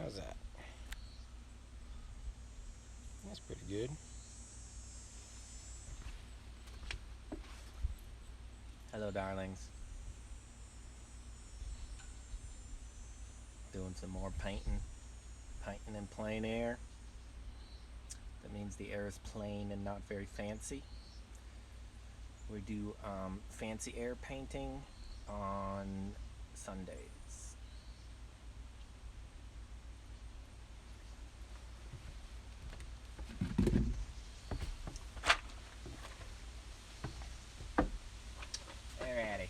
How's that? That's pretty good. Hello, darlings. Doing some more painting in plein air. That means the air is plain and not very fancy. We do fancy air painting on Sundays. Alrighty.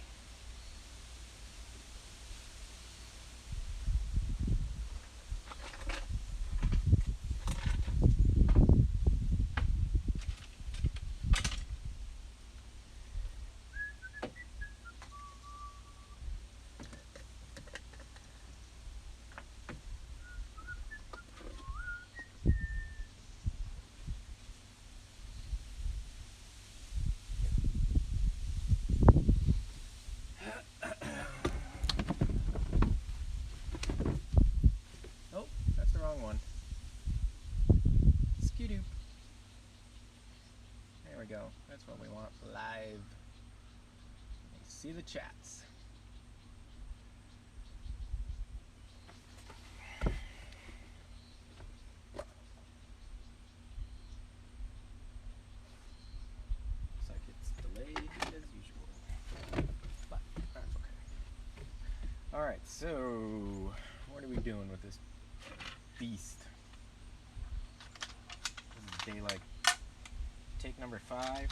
Oh, that's the wrong one. Skidoo. There we go. That's what we want live. See the chats. Looks like it's delayed as usual, but that's okay. All right, so what are we doing with this beast? This is daylight. Take number 5.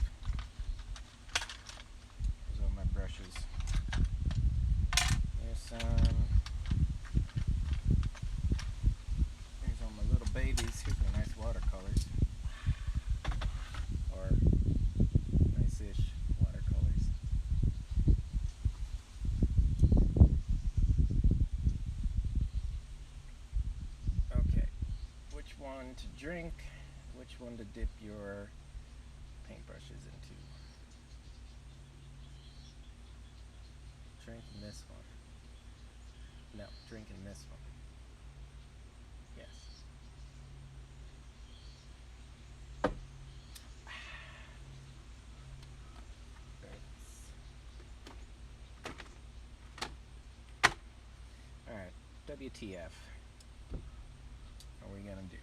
Here's all my brushes. There's some. Here's all my little babies. Here's my nice watercolors. Or nice-ish watercolors. Okay. Which one to drink? Which one to dip your paintbrushes into? Drink in this one. No, drink in this one. Yes. Alright, WTF. What are we gonna do?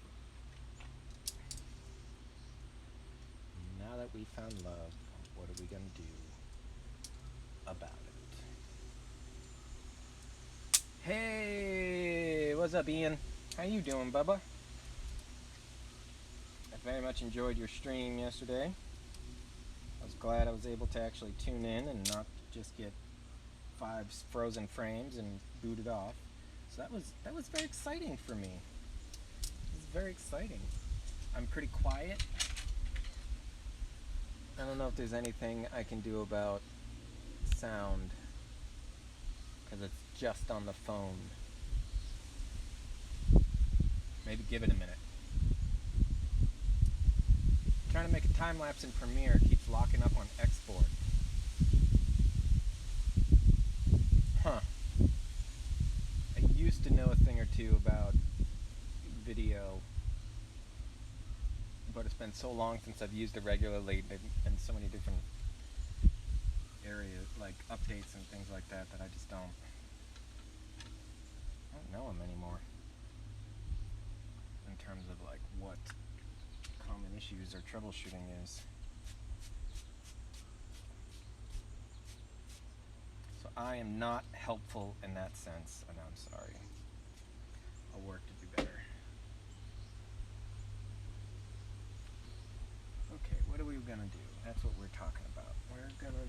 Now that we found love, what are we gonna do about it? Hey, what's up, Ian? How you doing, Bubba? I very much enjoyed your stream yesterday. I was glad I was able to actually tune in and not just get 5 frozen frames and boot it off. So that was very exciting for me. It was very exciting. I'm pretty quiet. I don't know if there's anything I can do about sound, because it's just on the phone. Maybe give it a minute. Trying to make a time lapse in Premiere keeps locking up on export. Huh. I used to know a thing or two about video, but it's been so long since I've used it regularly. They've been so many different areas, like updates and things like that, that I just don't know them anymore. In terms of like what common issues or troubleshooting is. So I am not helpful in that sense, and I'm sorry. I'll work to do better. Okay, what are we gonna do? That's what we're talking about. We're gonna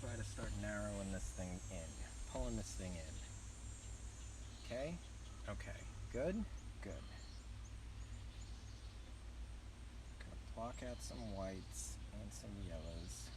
try to start narrowing this thing in, pulling this thing in. Okay? Okay. Good? Good. Gonna block out some whites and some yellows.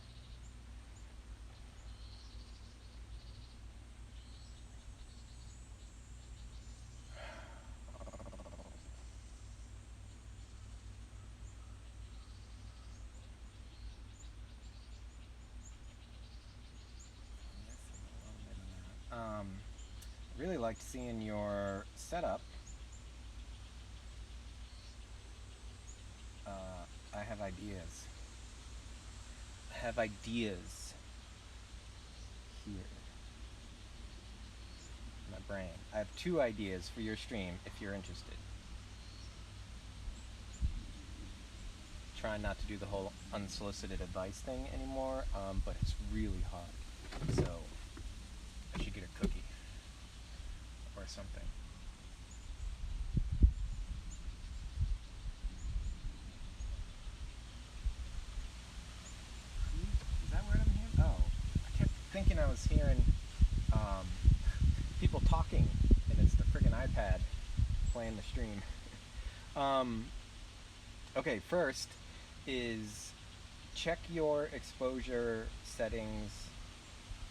Really liked seeing your setup. I have ideas. I have ideas here in my brain. I have 2 ideas for your stream if you're interested. Trying not to do the whole unsolicited advice thing anymore, but it's really hard. So I should get a cookie or something. Is that where I'm hearing? Oh, I kept thinking I was hearing people talking, and it's the freaking iPad playing the stream. Okay, first is check your exposure settings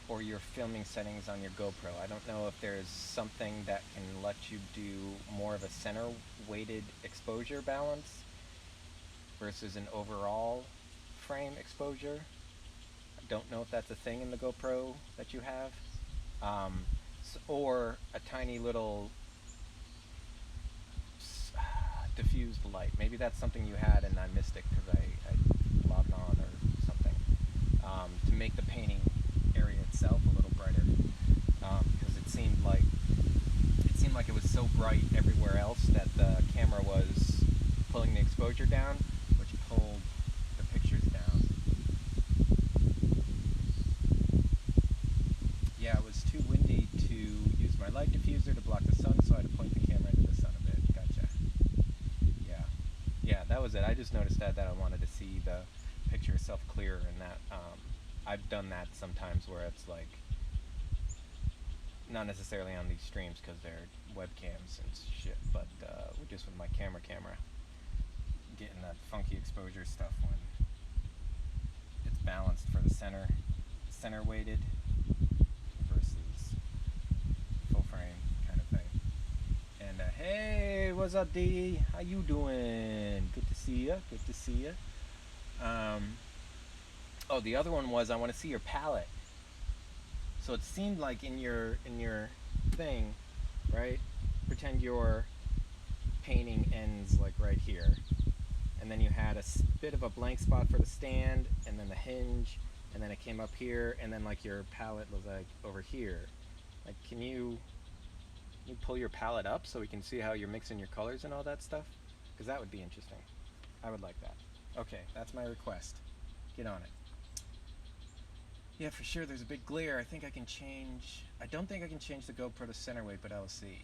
or your filming settings on your GoPro. I don't know if there's something that can let you do more of a center weighted exposure balance versus an overall frame exposure. I don't know if that's a thing in the GoPro that you have. Or a tiny little diffused light. Maybe that's something you had and I missed it because I logged on or something. To make the painting area itself a little brighter, because it seemed like it was so bright everywhere else that the camera was pulling the exposure down, which pulled the pictures down. Yeah, it was too windy to use my light diffuser to block the sun, so I had to point the camera into the sun a bit. Gotcha. Yeah, that was it. I just noticed that I wanted to see the picture itself clearer, and that I've done that sometimes where it's like, not necessarily on these streams because they're webcams and shit, but just with my camera, getting that funky exposure stuff when it's balanced for the center weighted versus full frame kind of thing. And hey, what's up, D? How you doing? Good to see ya. Good to see ya. Oh, the other one was I want to see your palette. So it seemed like in your thing, right? Pretend your painting ends like right here, and then you had a bit of a blank spot for the stand, and then the hinge, and then it came up here, and then like your palette was like over here. Like, can you pull your palette up so we can see how you're mixing your colors and all that stuff? Because that would be interesting. I would like that. Okay, that's my request. Get on it. Yeah, for sure, there's a big glare. I think I can change... I don't think I can change the GoPro to center weight, but I'll see.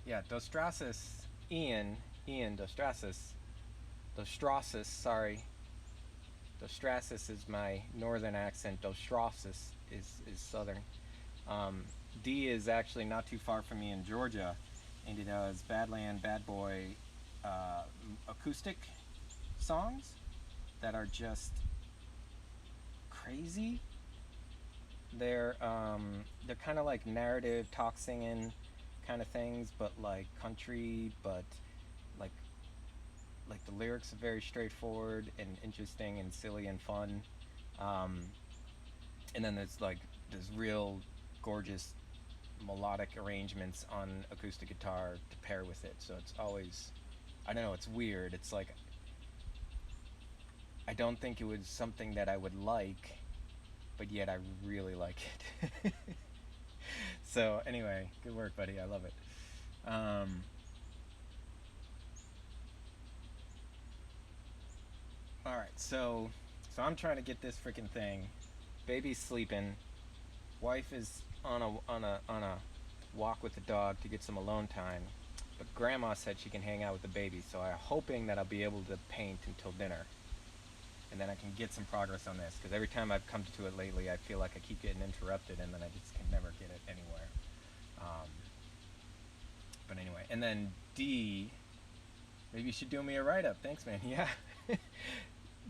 Yeah, Dostrasis, Ian Dostrasis, sorry. Dostrasis is my northern accent. Dostrasis is southern. D is actually not too far from me in Georgia, and he does Badland, Bad Boy acoustic songs that are just crazy. They're kind of like narrative, talk singing kind of things, but like country, but like the lyrics are very straightforward and interesting and silly and fun. And then there's real gorgeous melodic arrangements on acoustic guitar to pair with it. So it's always, I don't know, it's weird. It's like, I don't think it was something that I would like, but yet I really like it. So anyway, good work, buddy. I love it. All right, so I'm trying to get this freaking thing. Baby's sleeping. Wife is on a walk with the dog to get some alone time. But Grandma said she can hang out with the baby, so I'm hoping that I'll be able to paint until dinner. And then I can get some progress on this, because every time I've come to it lately, I feel like I keep getting interrupted, and then I just can never get it anywhere. But anyway, and then D, maybe you should do me a write-up. Thanks, man. Yeah.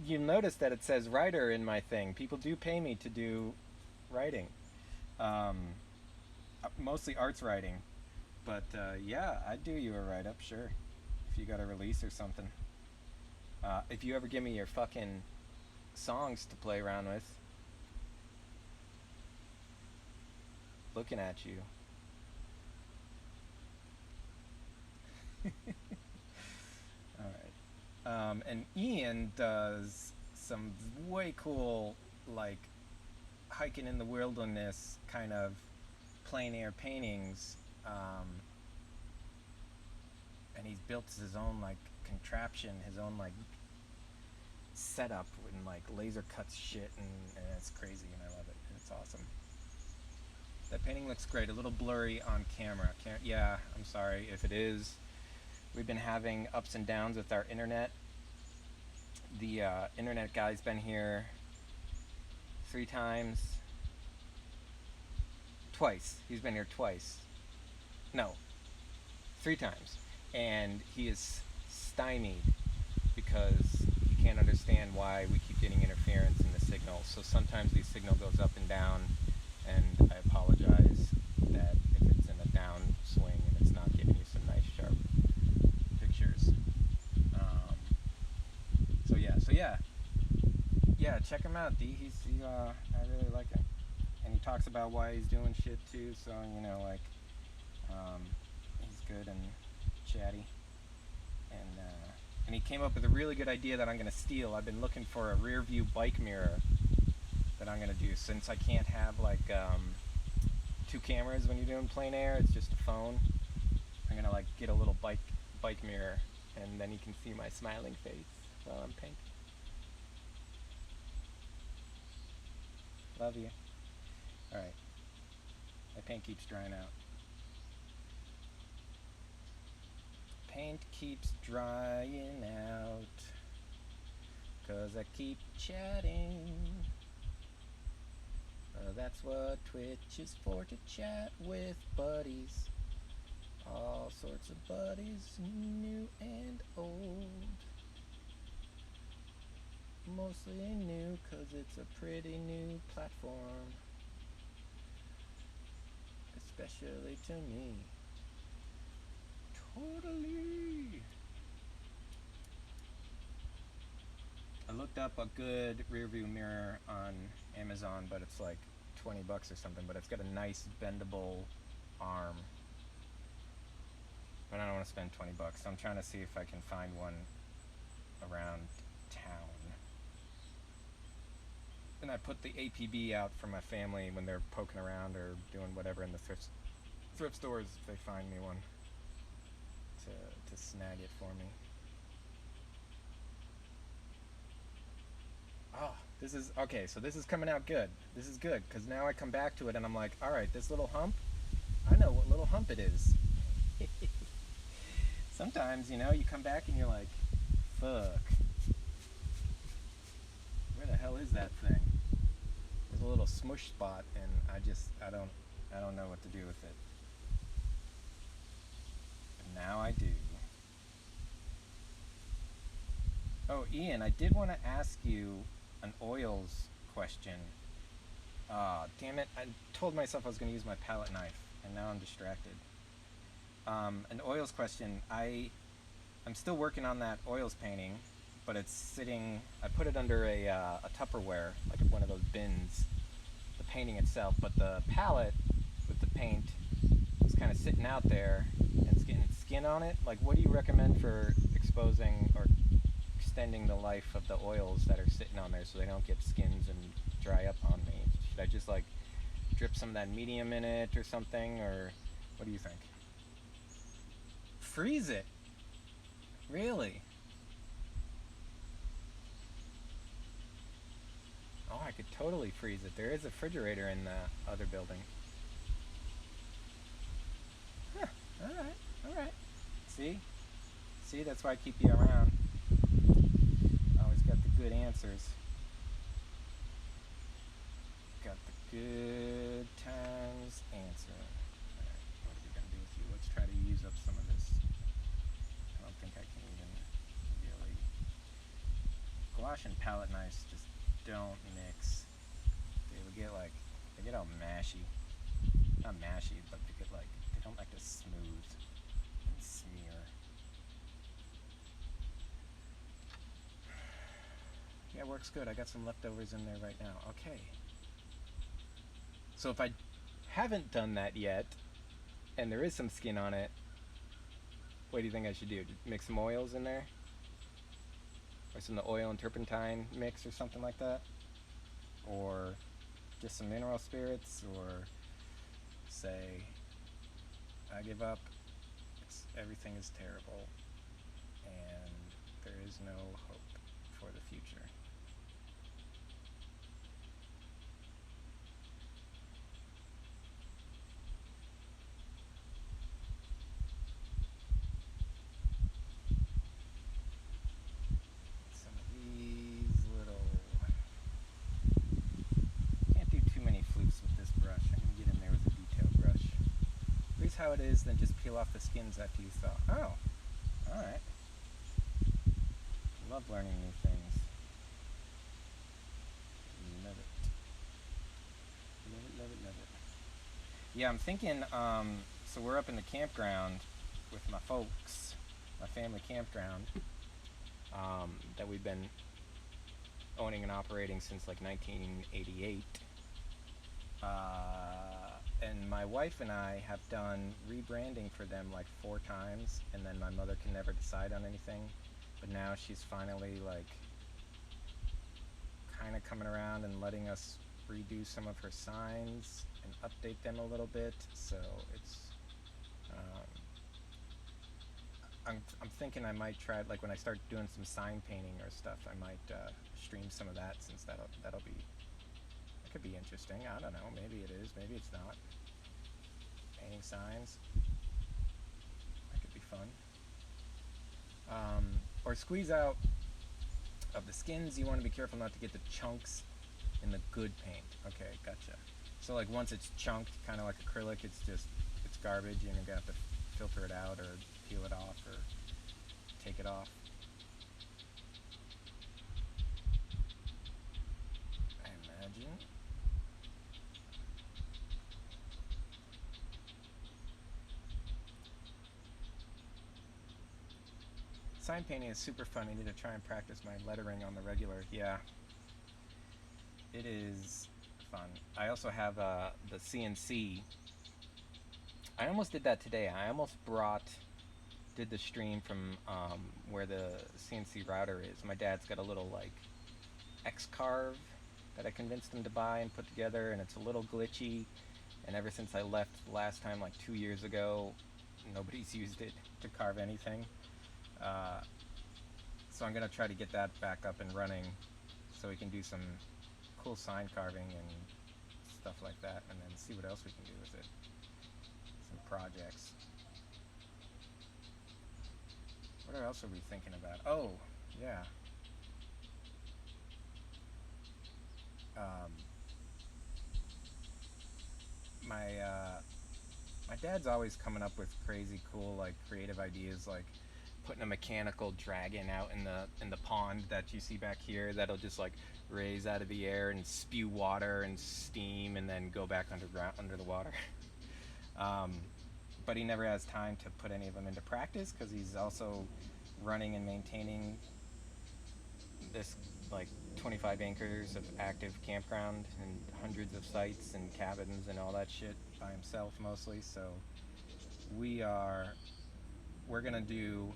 You'll notice that it says writer in my thing. People do pay me to do writing. Mostly arts writing. But yeah, I'd do you a write-up, sure. If you got a release or something. If you ever give me your fucking songs to play around with. Looking at you. All right. And Ian does some way cool, like hiking in the wilderness kind of plein air paintings. And he's built his own like contraption, his own like setup and like laser cuts shit, and it's crazy, and I love it. It's awesome. That painting looks great. A little blurry on camera. Yeah, I'm sorry if it is. We've been having ups and downs with our internet. The internet guy's been here 3 times. Twice. He's been here twice. No, 3 times. And he is stymied because he can't understand why we keep getting interference in the signal. So sometimes the signal goes up and down, and I apologize that if it's in a downswing and it's not giving you some nice sharp pictures. Yeah, check him out, D. I really like him, and he talks about why he's doing shit too. So he's good and chatty, and he came up with a really good idea that I'm gonna steal. I've been looking for a rear view bike mirror that I'm gonna do, since I can't have like 2 cameras when you're doing plein air. It's just a phone. I'm gonna like get a little bike mirror, and then you can see my smiling face while I'm painting. Love you. All right, my paint keeps drying out. Paint keeps drying out 'cause I keep chatting. That's what Twitch is for, to chat with buddies. All sorts of buddies, new and old. Mostly new 'cause it's a pretty new platform, especially to me. Totally. I looked up a good rear view mirror on Amazon, but it's like $20 or something, but it's got a nice bendable arm. But I don't want to spend $20. So I'm trying to see if I can find one around town. And I put the APB out for my family when they're poking around or doing whatever in the thrift stores, if they find me one, to snag it for me. Oh, this is okay. So this is coming out good. This is good because now I come back to it and I'm like, all right, this little hump, I know what little hump it is. Sometimes, you come back and you're like, fuck, where the hell is that thing? There's a little smush spot, and I don't know what to do with it. But now I do. Oh, Ian, I did want to ask you an oils question. Damn it, I told myself I was going to use my palette knife, and now I'm distracted. An oils question. I'm still working on that oils painting, but it's sitting, I put it under a Tupperware, like one of those bins, the painting itself, but the palette with the paint is kind of sitting out there, and it's getting skin on it. Like, what do you recommend for exposing or extending the life of the oils that are sitting on there so they don't get skins and dry up on me? Should I just like drip some of that medium in it or something, or what do you think? Freeze it? Really? Oh, I could totally freeze it. There is a refrigerator in the other building. Huh. Alright. See, that's why I keep you around. Always got the good answers. Got the good times answer. Alright, what are we gonna do with you? Let's try to use up some of this. I don't think I can even really. Gouache and palette knives just don't mix. They get all mashy. Not mashy, but they don't like to smooth and smear. Yeah, it works good. I got some leftovers in there right now. Okay. So if I haven't done that yet, and there is some skin on it, What do you think I should do? Mix some oils in there? Or some of the oil and turpentine mix or something like that? Or just some mineral spirits? Or say, I give up, everything is terrible, and there is no hope for the future. Some of these little... Can't do too many flukes with this brush. I'm going to get in there with a detail brush. Here's how it is, then just peel off the skins after you thaw. Oh, alright. Love learning new things. Love it. Love it, love it, love it. Yeah, I'm thinking, so we're up in the campground with my folks, my family campground, that we've been owning and operating since like 1988. And my wife and I have done rebranding for them like 4 times, and then my mother can never decide on anything. But now she's finally like kind of coming around and letting us redo some of her signs and update them a little bit. So it's I'm thinking I might try, like when I start doing some sign painting or stuff, I might stream some of that, since that'll be, it could be interesting. I don't know, maybe it is, maybe it's not. Painting signs, that could be fun. Or squeeze out of the skins. You want to be careful not to get the chunks in the good paint. Okay, gotcha. So like once it's chunked, kind of like acrylic, it's garbage, and you're gonna have to filter it out or peel it off or take it off. I imagine. Sign painting is super fun. I need to try and practice my lettering on the regular. Yeah, it is fun. I also have the CNC. I almost did that today. I almost did the stream from where the CNC router is. My dad's got a little like X-carve that I convinced him to buy and put together, and it's a little glitchy. And ever since I left last time, like 2 years ago, nobody's used it to carve anything. So I'm gonna try to get that back up and running, so we can do some cool sign carving and stuff like that, and then see what else we can do with it. Some projects. What else are we thinking about? Oh, yeah. My dad's always coming up with crazy cool, like, creative ideas, like putting a mechanical dragon out in the pond that you see back here that'll just like raise out of the air and spew water and steam and then go back underground under the water. But he never has time to put any of them into practice because he's also running and maintaining this like 25 acres of active campground and hundreds of sites and cabins and all that shit by himself mostly. So we're gonna do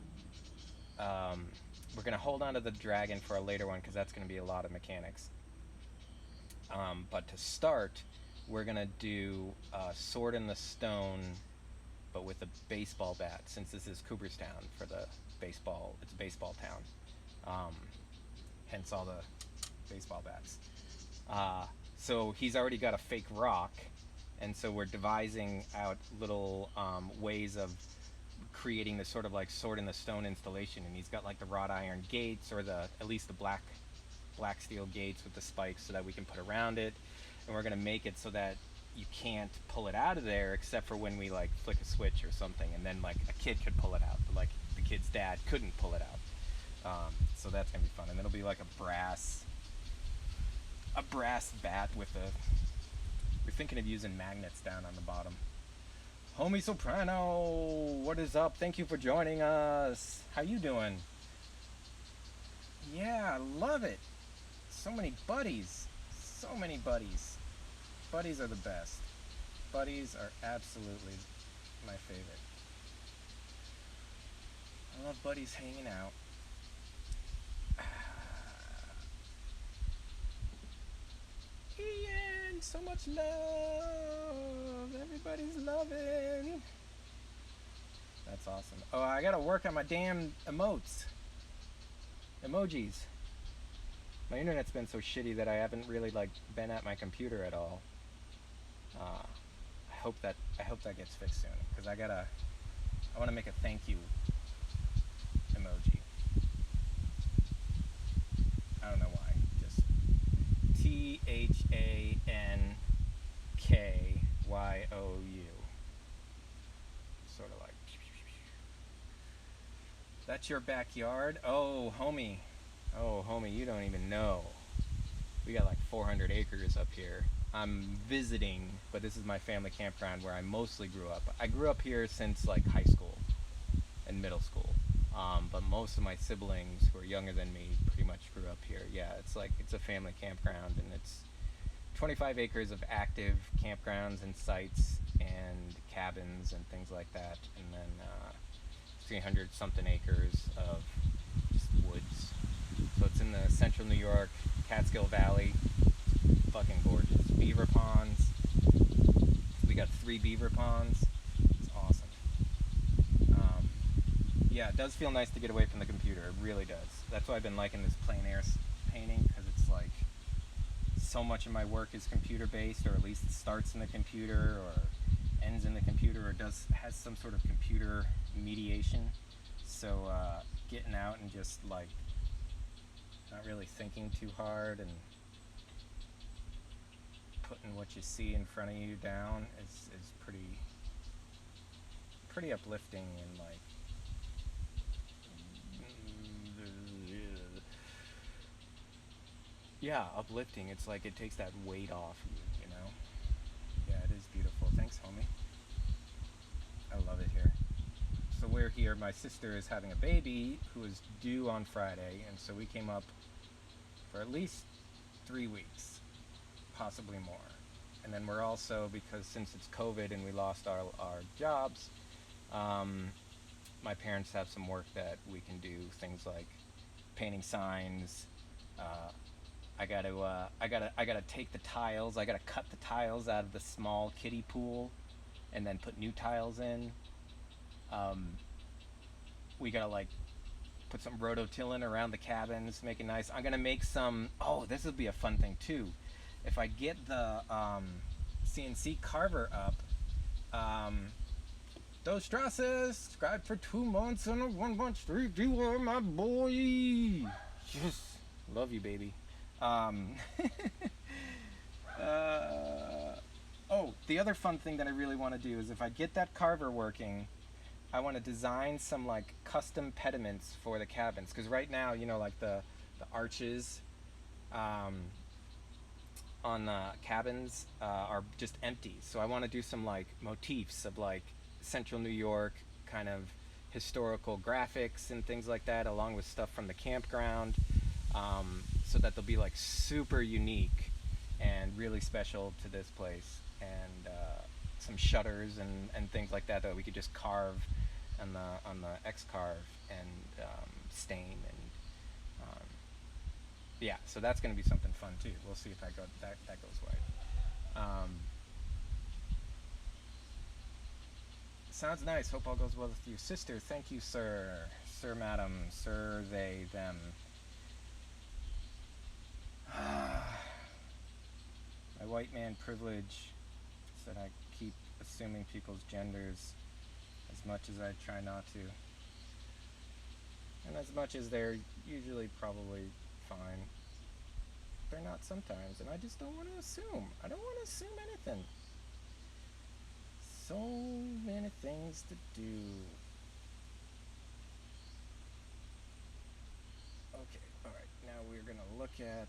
we're gonna hold on to the dragon for a later one because that's gonna be a lot of mechanics. But to start, we're gonna do Sword in the Stone, but with a baseball bat, since this is Cooperstown for the baseball. It's a baseball town. Hence all the baseball bats. So he's already got a fake rock, and so we're devising out little ways of creating this sort of like Sword in the Stone installation. And he's got like the wrought iron gates, or at least the black steel gates with the spikes, so that we can put around it. And we're gonna make it so that you can't pull it out of there except for when we like flick a switch or something, and then like a kid could pull it out, but like the kid's dad couldn't pull it out. So that's gonna be fun, and it'll be like a brass bat with we're thinking of using magnets down on the bottom. Homie Soprano, what is up? Thank you for joining us. How you doing? Yeah, I love it. So many buddies. So many buddies. Buddies are the best. Buddies are absolutely my favorite. I love buddies hanging out. Ian, so much love. Everybody's loving. That's awesome. Oh, I gotta work on my damn emojis. My internet's been so shitty that I haven't really like been at my computer at all. I hope that gets fixed soon because I want to make a thank you emoji. I don't know why. Just THANKYOU. Sort of like. That's your backyard? Oh, homie. Oh, homie, you don't even know. We got like 400 acres up here. I'm visiting, but this is my family campground where I mostly grew up. I grew up here since like high school and middle school. But most of my siblings who are younger than me pretty much grew up here. Yeah, it's a family campground, and it's 25 acres of active campgrounds and sites and cabins and things like that, and then 300 something acres of just woods. So it's in the central New York Catskill Valley. Fucking gorgeous. Beaver ponds. We got 3 beaver ponds. It's awesome. Yeah, it does feel nice to get away from the computer. It really does. That's why I've been liking this plein air painting, because it's like so much of my work is computer based, or at least it starts in the computer or ends in the computer, or has some sort of computer mediation. So getting out and just like not really thinking too hard and putting what you see in front of you down is pretty uplifting, and like yeah, uplifting. It's like it takes that weight off you, you know? Yeah, it is beautiful. Thanks, homie. I love it here. So we're here. My sister is having a baby who is due on Friday, and so we came up for at least 3 weeks, possibly more. And then we're also, because since it's COVID and we lost our jobs, my parents have some work that we can do, things like painting signs. I gotta take the tiles. I gotta cut the tiles out of the small kiddie pool, and then put new tiles in. We gotta like put some rototillin around the cabins, make it nice. I'm gonna make some. Oh, this will be a fun thing too. If I get the CNC carver up, Dos Strasses, subscribed for 2 months on a 1-month streak. You are my boy. Yes, love you, baby. Oh, the other fun thing that I really want to do is if I get that carver working, I want to design some like custom pediments for the cabins. Because right now, you know, like the arches on the cabins are just empty. So I want to do some like motifs of like central New York kind of historical graphics and things like that, along with stuff from the campground, so that they'll be like super unique and really special to this place. And some shutters and things like that we could just carve on the X-carve and stain, and yeah, so that's going to be something fun too. We'll see if that goes right. Sounds nice. Hope all goes well with you, sister. Thank you, sir, madam, sir, they, them. My white man privilege said I keep assuming people's genders as much as I try not to, and as much as they're usually probably fine. They're not sometimes, and I just don't want to assume. I don't want to assume anything. So many things to do. Okay, alright, now we're gonna look at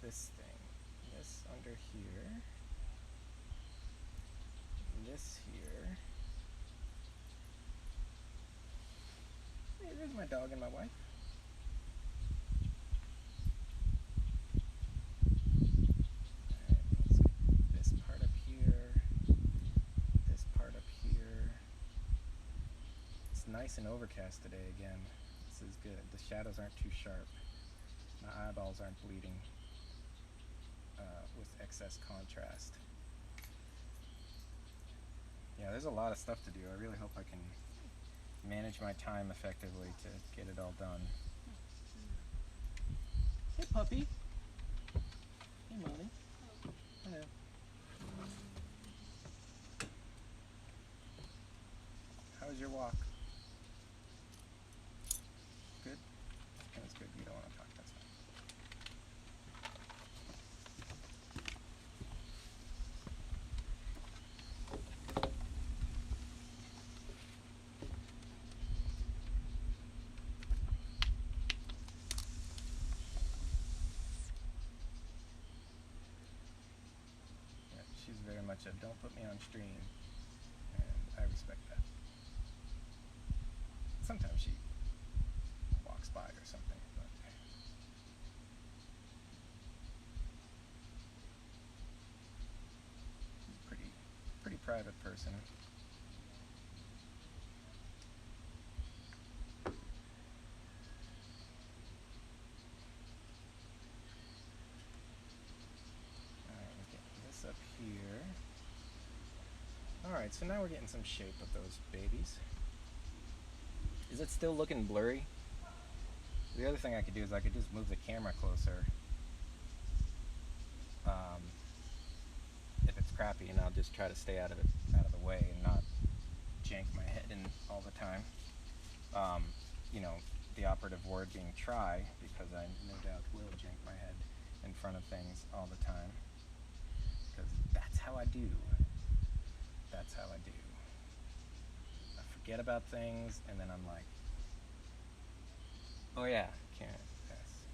this thing. This under here. This here. Hey, there's my dog and my wife. nice and overcast today again. This is good. The shadows aren't too sharp. My eyeballs aren't bleeding with excess contrast. Yeah, there's a lot of stuff to do. I really hope I can manage my time effectively to get it all done. Hey, puppy. Hey, Molly. Hello. How was your walk? Good? That's good. You don't want to talk. That's fine. Yeah, she's very much a don't put me on stream, and I respect that. Sometimes she walks by or something, but she's a pretty private person. Alright, we're getting this up here. Alright, so now we're getting some shape of those babies. Is it still looking blurry? The other thing I could do is I could just move the camera closer. If it's crappy, and I'll just try to stay out of the way and not jank my head in all the time. You know, the operative word being try, because I no doubt will jank my head in front of things all the time. Because that's how I do. That's how I do. I forget about things, and then I'm like, oh yeah, can't. Yes.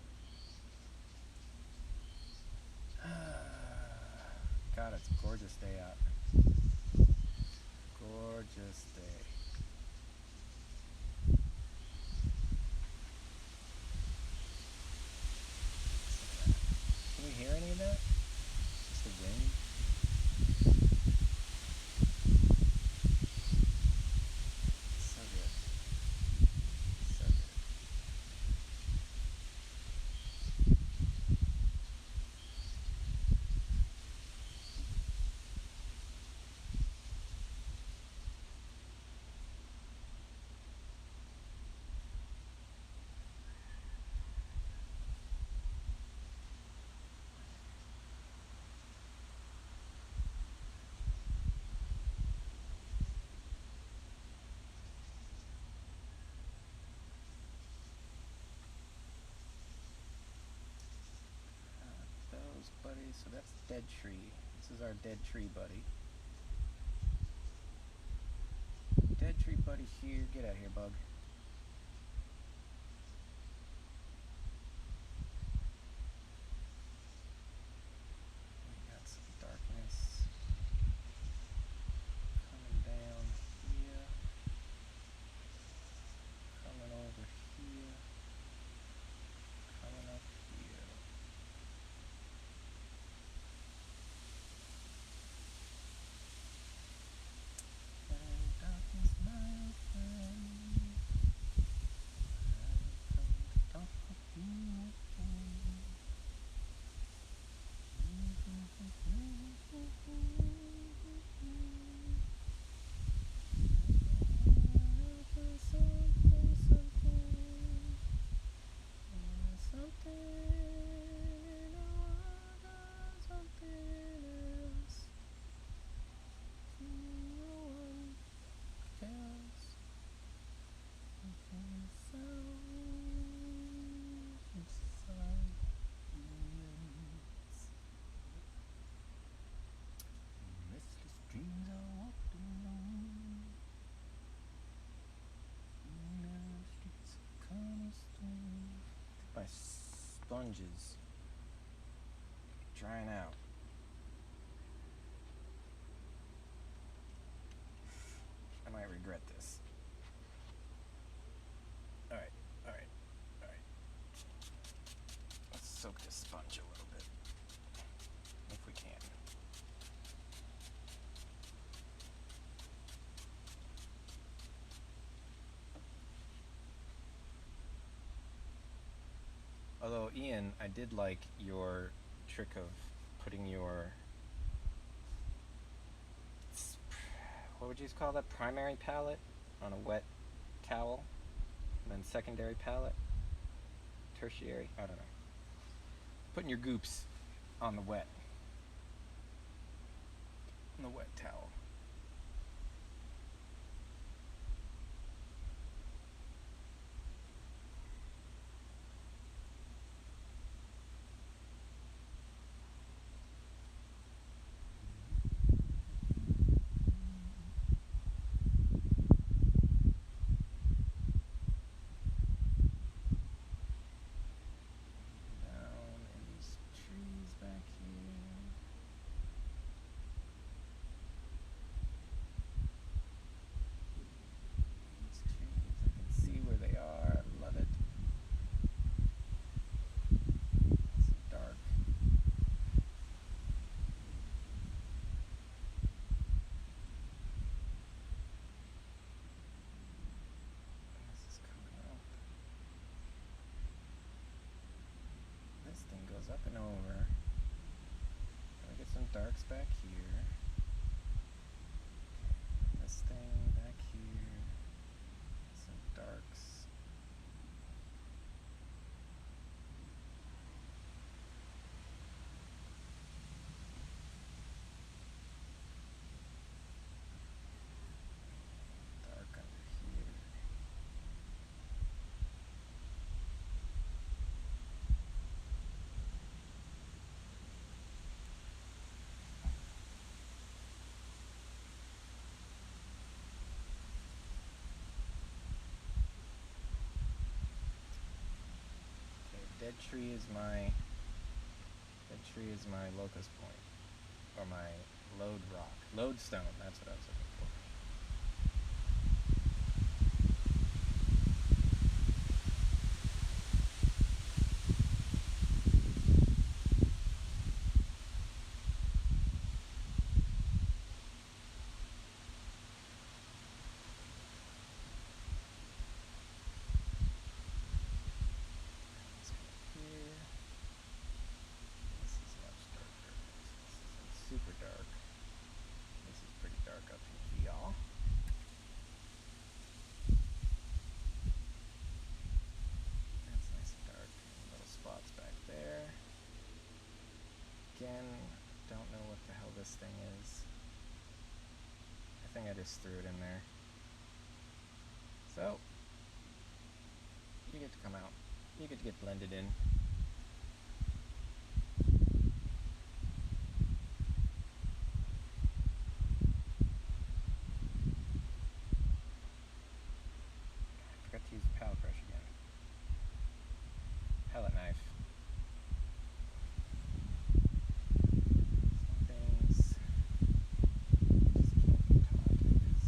God, it's a gorgeous day out. Gorgeous day. Can you hear any of that? Just the wind. So good. So good. Those buddies, so that's dead tree. This is our dead tree buddy. Dead tree buddy here. Get out of here, bug. We got some darkness coming down here, coming over here, coming up here. And darkness, my friend, I've come to talk with you again. My sponges drying out. I might regret this. Alright, alright, alright. Let's soak this sponge a little bit, if we can. Although, Ian, I did like your trick of putting your, what would you call that, primary palette on a wet towel, and then secondary palette, tertiary, I don't know. Putting your goops on the wet towel. Up and over. Gotta get some darks back here. This thing back here. Some darks. Dark under here. Dead tree is my locus point, or my lodestone. That's what I was looking for. Super dark. This is pretty dark up here, y'all. That's nice and dark. Little spots back there. Again, don't know what the hell this thing is. I think I just threw it in there. So, you get to come out. You get to get blended in. Palette knife. Some things just can't be taught because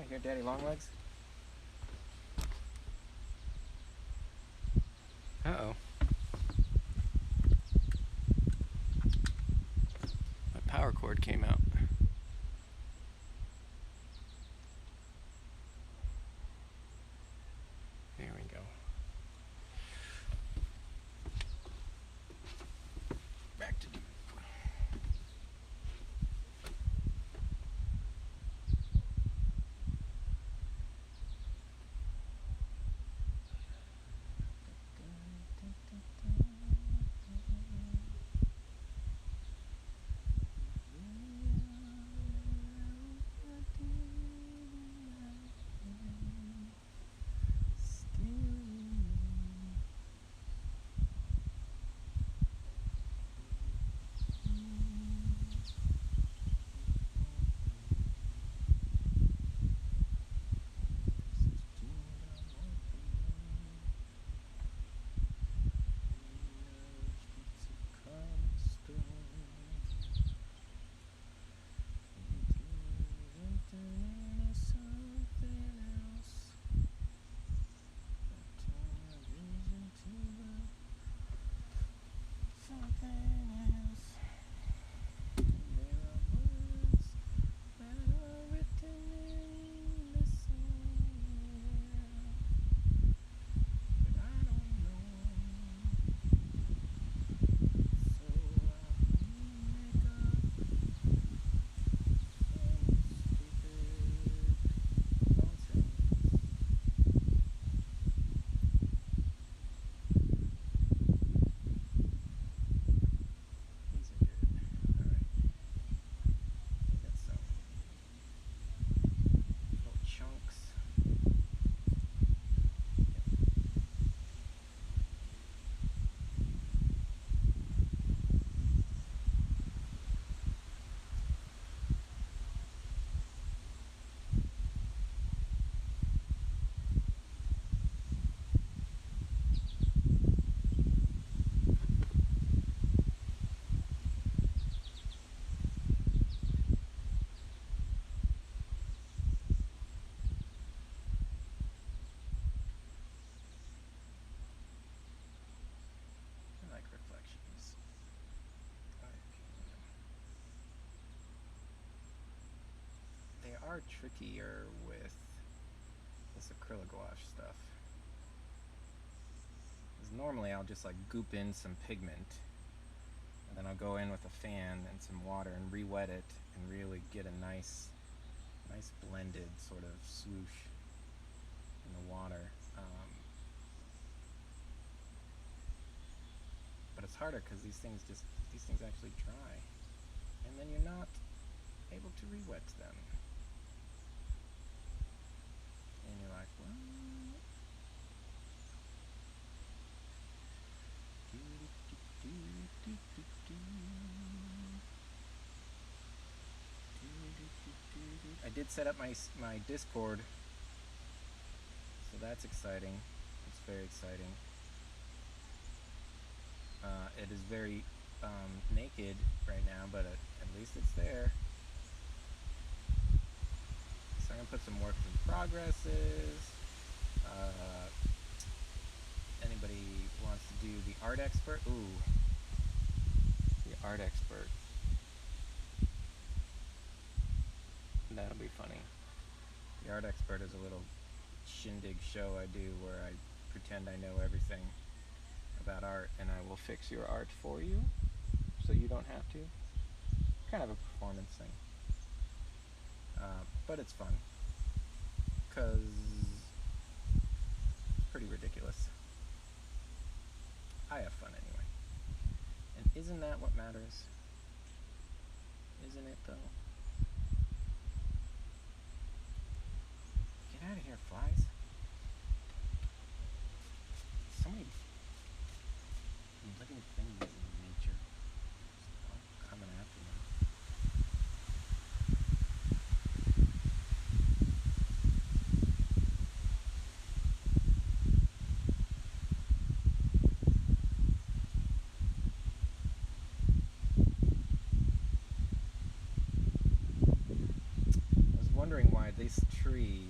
hear Daddy Longlegs? Uh-oh. My power cord came out. There we go. Back to Duke. Are trickier with this acrylic gouache stuff. Because normally I'll just like goop in some pigment and then I'll go in with a fan and some water and re-wet it and really get a nice blended sort of swoosh in the water. But it's harder because these things actually dry and then you're not able to re-wet them. And you're like, what? I did set up my Discord, so that's exciting. It's very exciting. It is very naked right now, but at least it's there. So I'm going to put some work in progresses. Anybody wants to do the art expert? Ooh, the art expert. That'll be funny. The art expert is a little shindig show I do where I pretend I know everything about art and I will fix your art for you so you don't have to. Kind of a performance thing. But it's fun because it's pretty ridiculous. I have fun anyway. And isn't that what matters? Isn't it though? Get out of here, flies. So many living things in nature just all coming after me. this tree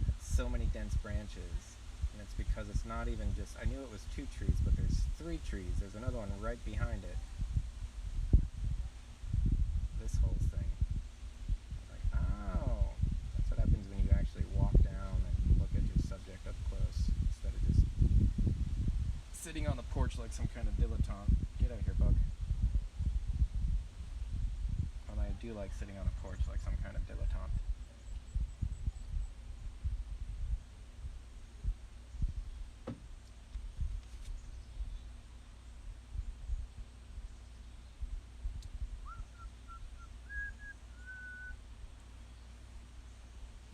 has so many dense branches, and it's because it's not even just, I knew it was 2 trees, but there's 3 trees. There's another one right behind it. This whole thing. Like, oh, that's what happens when you actually walk down and look at your subject up close instead of just sitting on the porch like some kind of dilettante. Get out of here, bug. Well, I do like sitting on a porch like some kind of dilettante.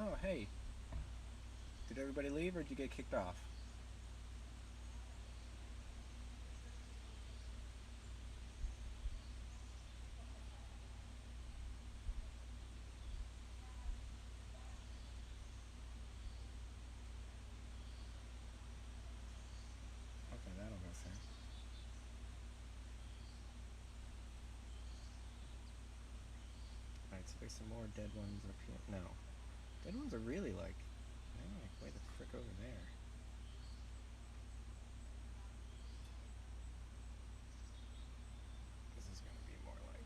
Oh, hey. Did everybody leave or did you get kicked off? Okay, that'll go through. Alright, so there's some more dead ones up here. No. Dead ones are really like, way the frick over there. This is going to be more like...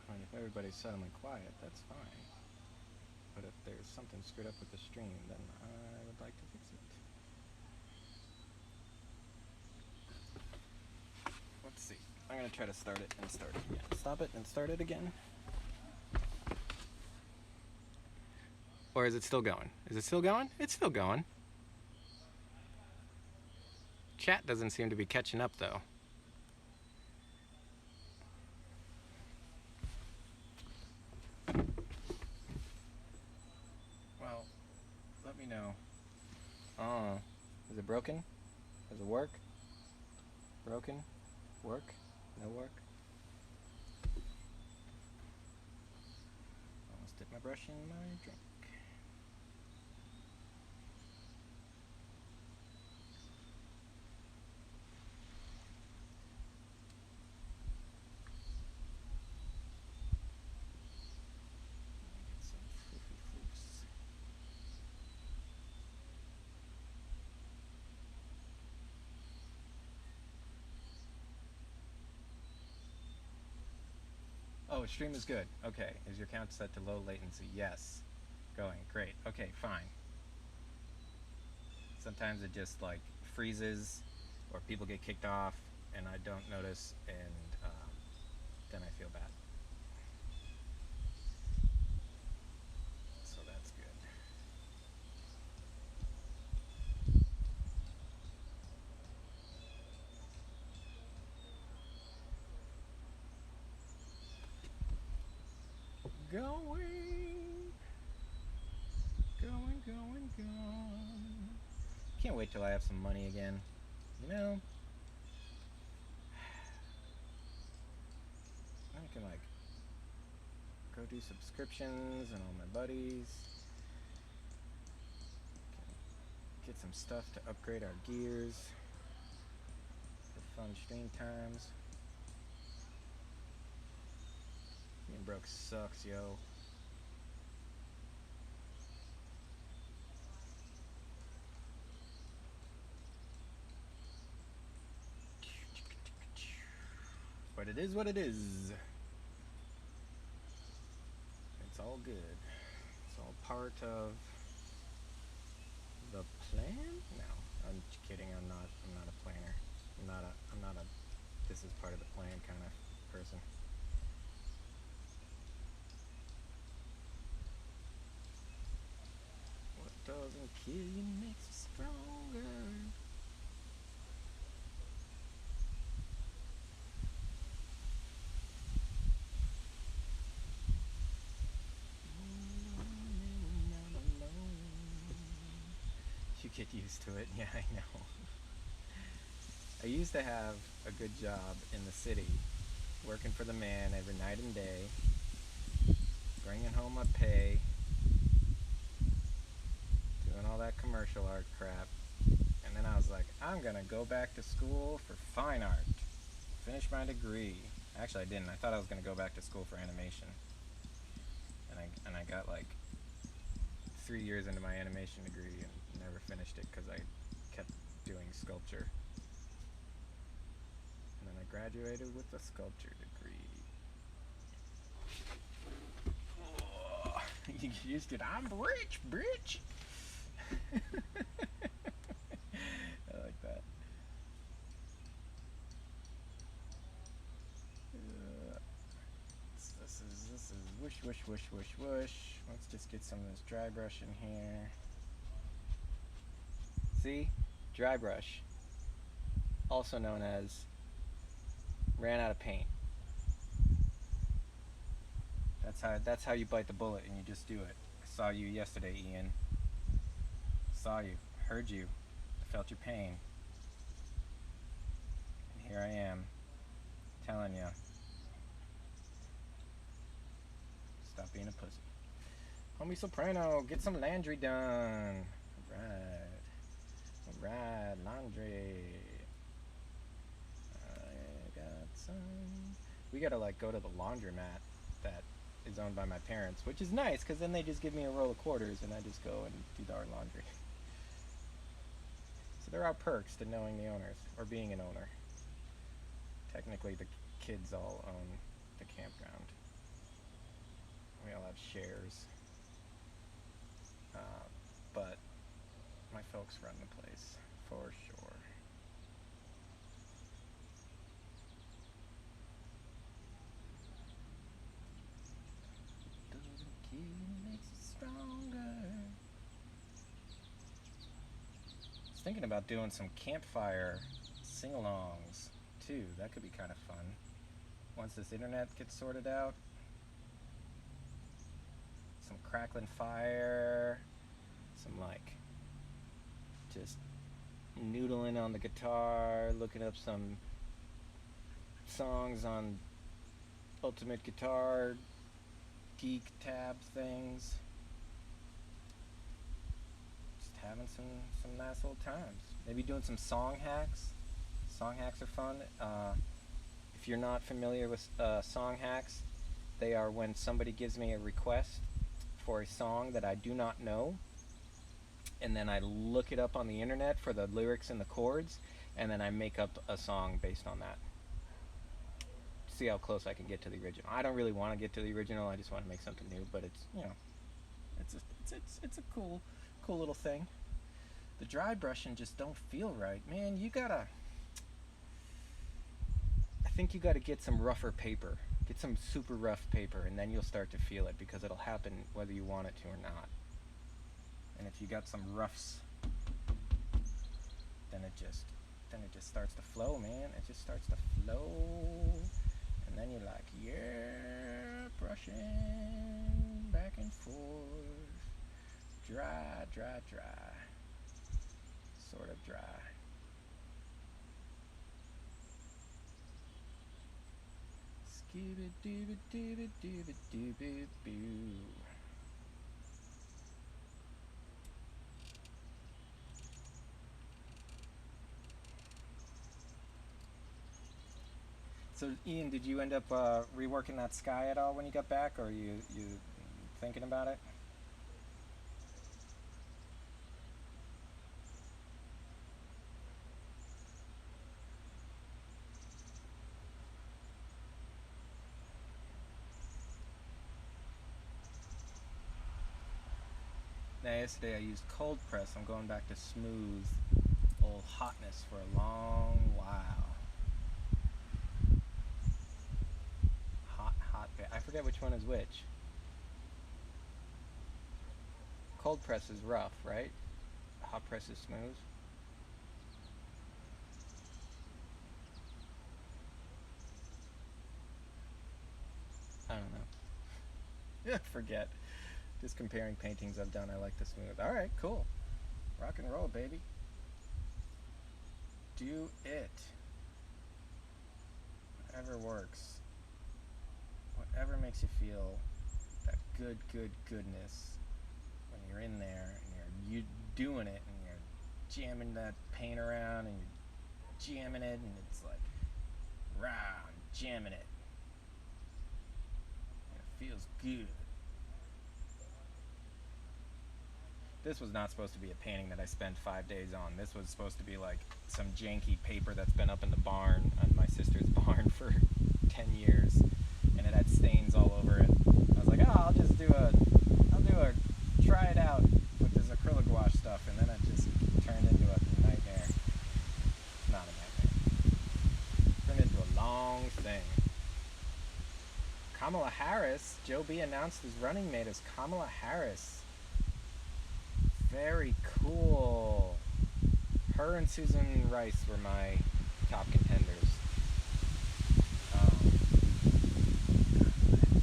I mean, if everybody's suddenly quiet, that's fine. But if there's something screwed up with the stream, then I would like to fix it. Let's see. I'm going to try to start it and start it again. Stop it and start it again. Or is it still going? Is it still going? It's still going. Chat doesn't seem to be catching up, though. Well, let me know. Oh, is it broken? Does it work? Broken? Work? No work? Almost dipped my brush in my drink. Oh, stream is good. Okay. Is your count set to low latency? Yes. Going. Great. Okay, fine. Sometimes it just like freezes or people get kicked off and I don't notice and then I feel bad. So that's good. Going. Can't wait till I have some money again. You know, I can like go do subscriptions and all my buddies. Get some stuff to upgrade our gears for fun stream times. Being broke sucks, yo. But it is what it is. It's all good. It's all part of the plan? No, I'm kidding. I'm not a planner. I'm not a this is part of the plan kind of person. What doesn't kill you makes you stronger. You get used to it. Yeah, I know. I used to have a good job in the city, working for the man every night and day, bringing home my pay, doing all that commercial art crap. And then I was like, I'm gonna go back to school for fine art, finish my degree. Actually, I didn't. I thought I was gonna go back to school for animation, and I got like 3 years into my animation degree and never finished it because I kept doing sculpture. And then I graduated with a sculpture degree. Oh, you used it. I'm rich, bitch. I like that. This is whoosh, whoosh, whoosh, whoosh, whoosh. Let's just get some of this dry brush in here. See? Dry brush. Also known as ran out of paint. That's how you bite the bullet, and you just do it. I saw you yesterday, Ian. Saw you. Heard you. I felt your pain. And here I am, telling you. Stop being a pussy. Homie Soprano, get some laundry done. Alright, laundry. I got some. We gotta like go to the laundromat that is owned by my parents, which is nice because then they just give me a roll of quarters and I just go and do our laundry. So there are perks to knowing the owners or being an owner. Technically, the kids all own the campground. We all have shares, but my folks run the place for sure. Doesn't kill, makes it stronger. I was thinking about doing some campfire sing-alongs too. That could be kind of fun once this internet gets sorted out. Some crackling fire, some like just noodling on the guitar, looking up some songs on Ultimate Guitar Geek tab things. Just having some nice old times. Maybe doing some song hacks. Song hacks are fun. If you're not familiar with song hacks, they are when somebody gives me a request for a song that I do not know, and then I look it up on the internet for the lyrics and the chords, and then I make up a song based on that. See how close I can get to the original. I don't really want to get to the original. I just want to make something new, but it's, you know, it's a cool little thing. The dry brushing just don't feel right, man. I think you gotta get some rougher paper. Get some super rough paper, and then you'll start to feel it because it'll happen whether you want it to or not. And if you got some roughs, then it just starts to flow, man. It just starts to flow, and then you're like, yeah, brushing back and forth, dry, dry, dry, sort of dry. Skibidi-dooby-dooby-dooby-dooby-boo. So Ian, did you end up reworking that sky at all when you got back, or are you thinking about it? Now, yesterday I used cold press. I'm going back to smooth old hotness for a long while. Hot. I forget which one is which. Cold press is rough, right? Hot press is smooth. I don't know. Yeah, forget. Just comparing paintings I've done, I like the smooth. All right, cool. Rock and roll, baby. Do it. Whatever works. Whatever makes you feel that goodness when you're in there and you're doing it and you're jamming that paint around and you're jamming it and it's like, rah, I'm jamming it. And it feels good. This was not supposed to be a painting that I spent 5 days on. This was supposed to be like some janky paper that's been up in the barn, on my sister's barn for 10 years, and it had stains all over it. I was like, oh, I'll do a try it out with this acrylic gouache stuff, and then it just turned into a nightmare. It's not a nightmare. It turned into a long thing. Kamala Harris, Joe B announced his running mate as Kamala Harris. Very cool. Her and Susan Rice were my top contenders.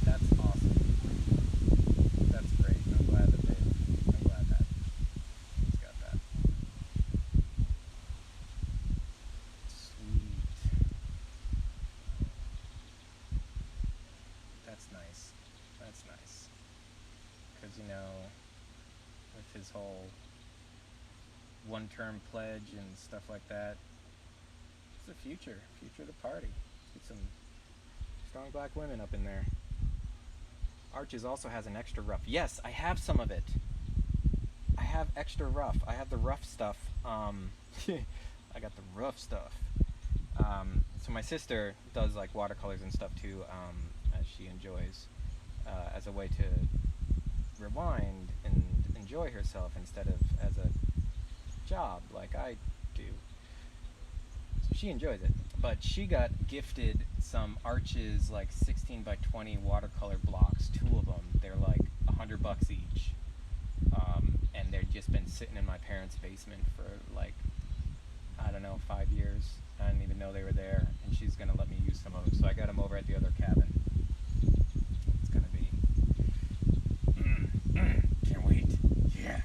That's awesome. That's great. I'm glad that he's got that. Sweet. That's nice. That's nice. Because, with his whole one-term pledge and stuff like that, it's the future of the party. Get some strong black women up in there. Arches also has an extra rough. Yes, I have some of it. I have extra rough. I have the rough stuff. I got the rough stuff. So my sister does like watercolors and stuff too, as she enjoys, as a way to rewind and enjoy herself instead of as a job like I do. So she enjoys it. But she got gifted some Arches like 16 by 20 watercolor blocks, 2 of them. They're like $100 each. And they've just been sitting in my parents' basement for like, I don't know, 5 years. I didn't even know they were there, and she's gonna let me use some of them. So I got them over at the other cabin. It's gonna be can't wait. Yeah.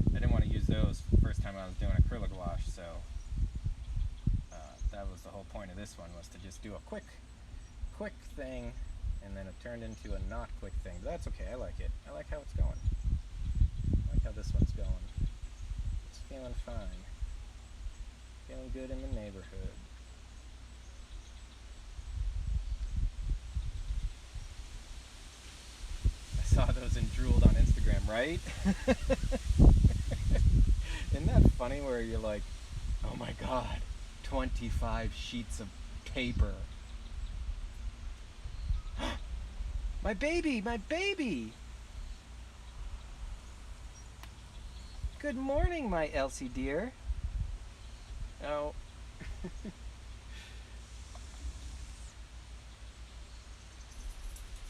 I didn't want to use those the first time I was doing acrylic gouache, so that was the whole point of this one, was to just do a quick thing, and then it turned into a not quick thing. But that's okay. I like it. I like how it's going. I like how this one's going. It's feeling fine. Feeling good in the neighborhood. I saw those and drooled on Instagram, right? Isn't that funny where you're like, oh my god, 25 sheets of paper. My baby, my baby! Good morning, my Elsie dear. Oh.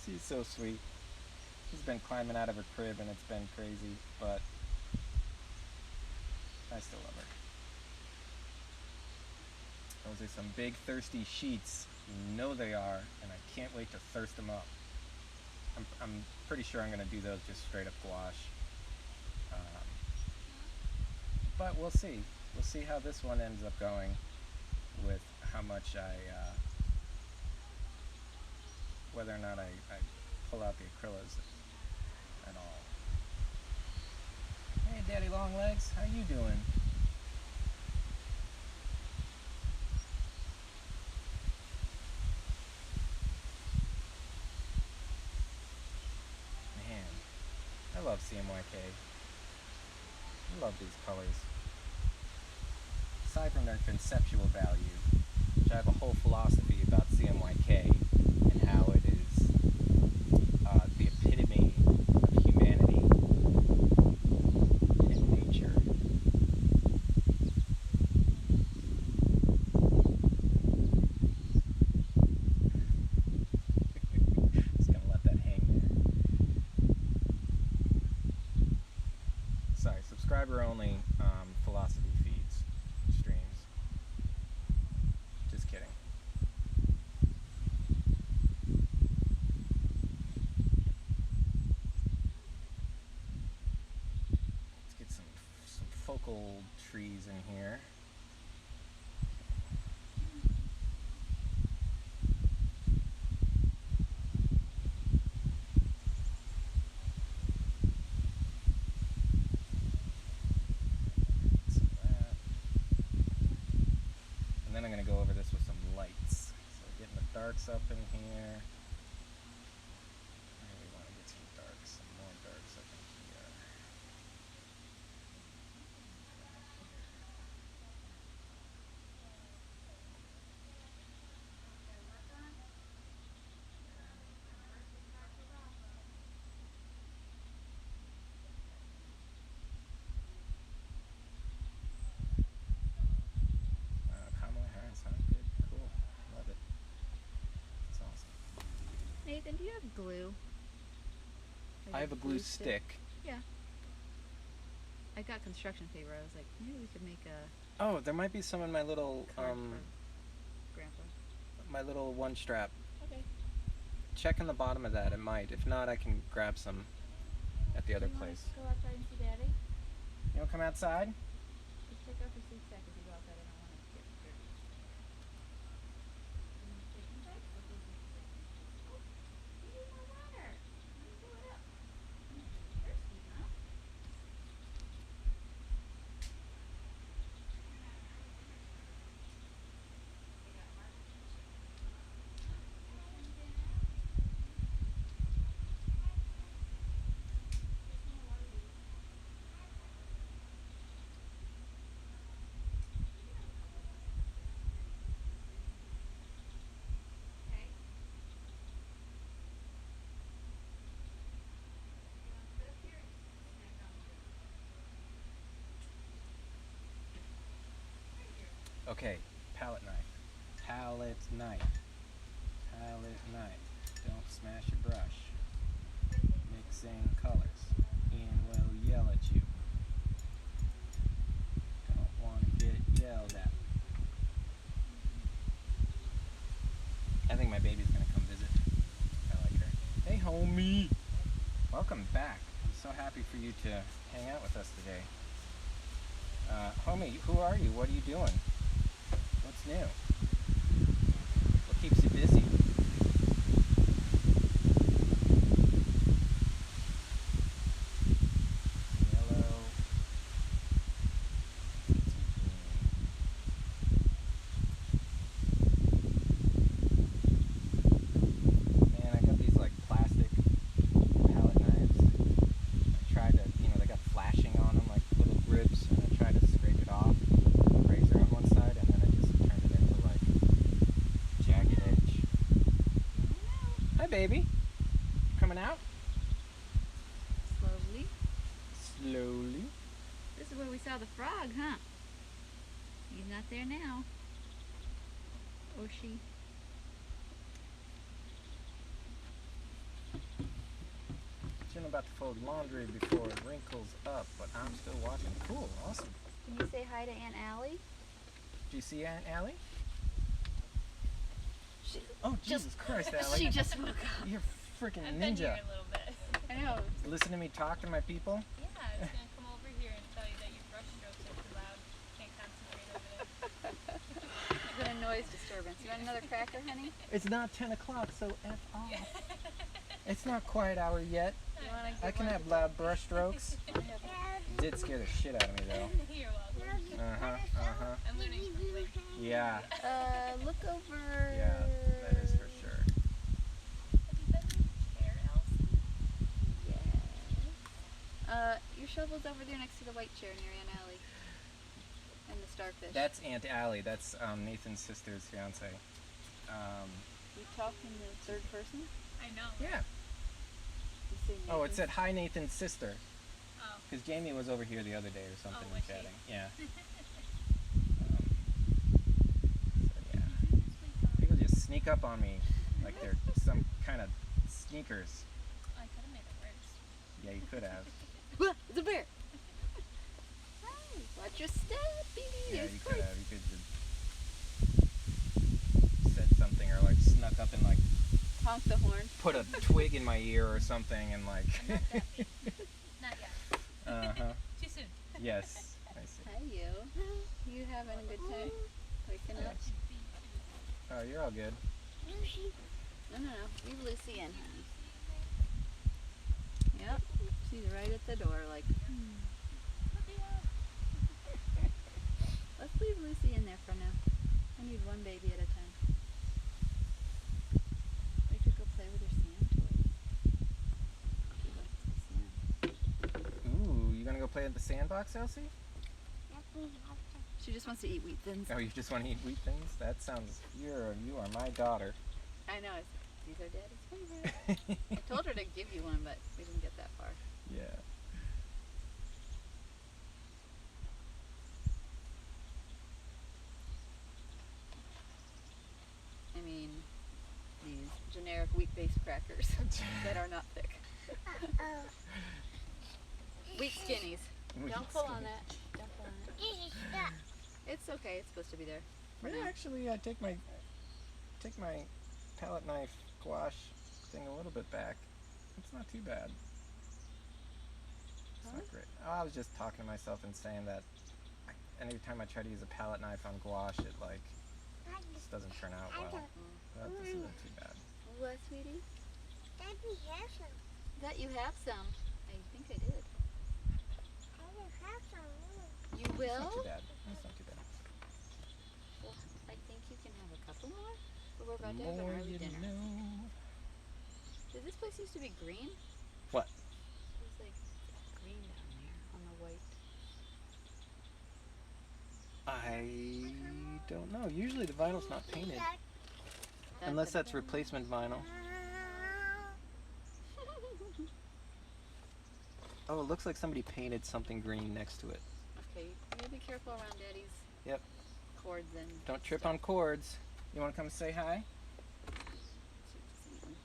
She's so sweet. She's been climbing out of her crib and it's been crazy, but I still love her. Those are some big thirsty sheets. You know they are, and I can't wait to thirst them up. I'm pretty sure I'm going to do those just straight up gouache. But we'll see. We'll see how this one ends up going with how much whether or not I pull out the acrylics at all. Hey, Daddy Longlegs, how you doing? Man, I love CMYK. I love these colors. Aside from their conceptual value, which I have a whole philosophy about CMYK and how it is the epitome of humanity and nature. Just gonna let that hang there. Sorry, subscriber only philosophy feeds, streams. Just kidding. Let's get some focal trees in here. darks up in here. And we want to get some darks, some more darks up in here. Kamala Harris, huh? Good, cool, love it. It's awesome. Nathan, do you have glue? Like I have a glue stick. Yeah. I got construction paper. I was like, maybe we could make a Oh, there might be some in my little card for Grandpa. my little one strap. Okay. Check on the bottom of that, it might. If not, I can grab some at the other place. Go outside and see Daddy? You wanna come outside? Just take off your suit sack if you go outside. I don't want it to get dirty. Okay, palette knife. Palette knife. Palette knife. Don't smash your brush. Mixing colors. Ian will yell at you. Don't want to get yelled at. I think my baby's gonna come visit. I like her. Hey, homie! Welcome back. I'm so happy for you to hang out with us today. Homie, who are you? What are you doing? What's new? What keeps you busy? Yellow. Man, I got these like plastic palette knives. I tried to, they got flashing on them, like little grips, and I tried to scrape it off. Razor on one side, and then I just turned it into like jagged edge. Hi, baby. Coming out? Slowly. Slowly. This is where we saw the frog, huh? He's not there now. Or she. Jen about to fold laundry before it wrinkles up, but I'm still watching. Cool, awesome. Can you say hi to Aunt Allie? Do you see Aunt Allie? She, Oh, Jesus Christ, Allie. she just woke up. You're freaking I've been here ninja. a little bit. I know. Listen to me talk to my people. Yeah, I was gonna come over here and tell you that your brush strokes are too loud. Can't concentrate over there. It's been a noise disturbance. You want another cracker, honey? It's not 10 o'clock, so F off. It's not quiet hour yet. You want I can have loud brush strokes. Did scare the shit out of me, though. You're welcome. Uh-huh. I'm learning from Blake. Yeah. Look over. Yeah, that is for sure. Have you been in the chair, Elsie? Yes. Your shovel's over there next to the white chair near Aunt Allie. And the starfish. That's Aunt Allie. That's Nathan's sister's fiance. You talk in the third person? I know. Yeah. You say Oh, it Nathan? said, hi, Nathan's sister. Oh. Because Jamie was over here the other day or something Oh, and was she? chatting. Yeah. So, yeah. People just sneak up on me like they're some kind of sneakers. I could have made it worse. Yeah, you could have. What? It's a bear! Hey, watch your step, baby. Yeah, There's you Squid. could have. You could have said something or like snuck up and like Honk the horn. put a twig in my ear or something and like. Not that big. Not yet. Uh-huh. Too soon. Yes, I see. Hi, you. You having a good time? Waking up? Oh, you're all good. No. Leave Lucy in, honey. Yep. She's right at the door, like. Let's leave Lucy in there for now. I need one baby at a time. play in the sandbox, Elsie? She just wants to eat wheat thins. Oh, you just want to eat wheat things? That sounds... You are my daughter. I know. These are Daddy's favorite. I told her to give you one, but we didn't get that far. Yeah. I mean, these generic wheat-based crackers that are not thick. Wheat skinnies. Don't pull on that. Don't pull on it. It's okay. It's supposed to be there. For Yeah, now. actually, I take my palette knife gouache thing a little bit back. It's not too bad. It's not great. Oh, I was just talking to myself and saying that anytime I try to use a palette knife on gouache, it like just doesn't turn out well. But this isn't too bad. What, sweetie? Daddy has some. That you have some. I think I did. I will have some. You It's will? not too bad. It's not too bad. Well, I think you can have a couple more. But we're about to have an More early you dinner. know. Did this place used to be green? What? There's like green down here on the white. I don't know. Usually the vinyl's not painted. Dun, Unless dun, that's dun. replacement vinyl. Oh, it looks like somebody painted something green next to it. Okay, you be careful around Daddy's Yep. cords and Don't trip stuff. on cords. You want to come say hi? She's just eating.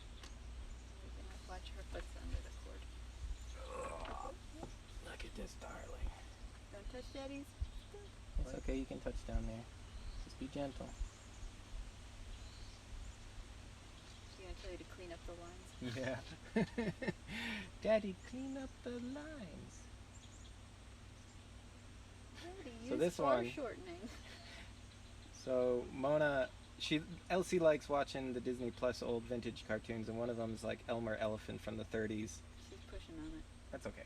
We're gonna watch her foot under the cord. Look at this, darling. Don't touch Daddy's. It's okay, you can touch down there. Just be gentle. She's gonna tell you to clean up the lines. Yeah. Daddy, clean up the lines. Daddy, So use this one- foreshortening. So Mona, Elsie likes watching the Disney Plus old vintage cartoons, and one of them is like Elmer Elephant from the 30s. She's pushing on it. That's okay.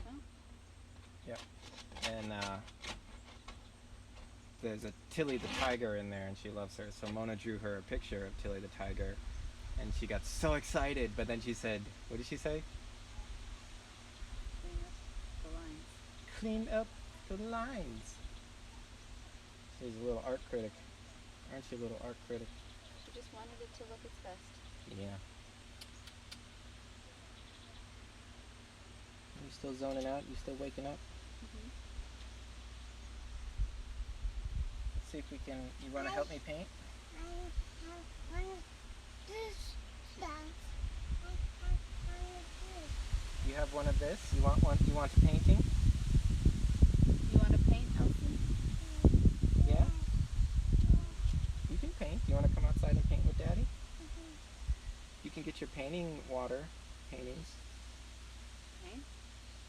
Oh. Yep. And there's a Tilly the Tiger in there, and she loves her. So Mona drew her a picture of Tilly the Tiger, and she got so excited. But then she said, "What did she say? Clean up the lines. Clean up the lines." She's a little art critic, aren't you, a little art critic? She just wanted it to look its best. Yeah. You still zoning out? You still waking up? Mm-hmm. Let's see if we can. You want to help me paint? I want this stuff. You have one of this. You want one? You want a painting? You want to paint, Elsie? Yeah. You can paint. You want to come outside and paint with Daddy? You can get your painting water paintings. Okay.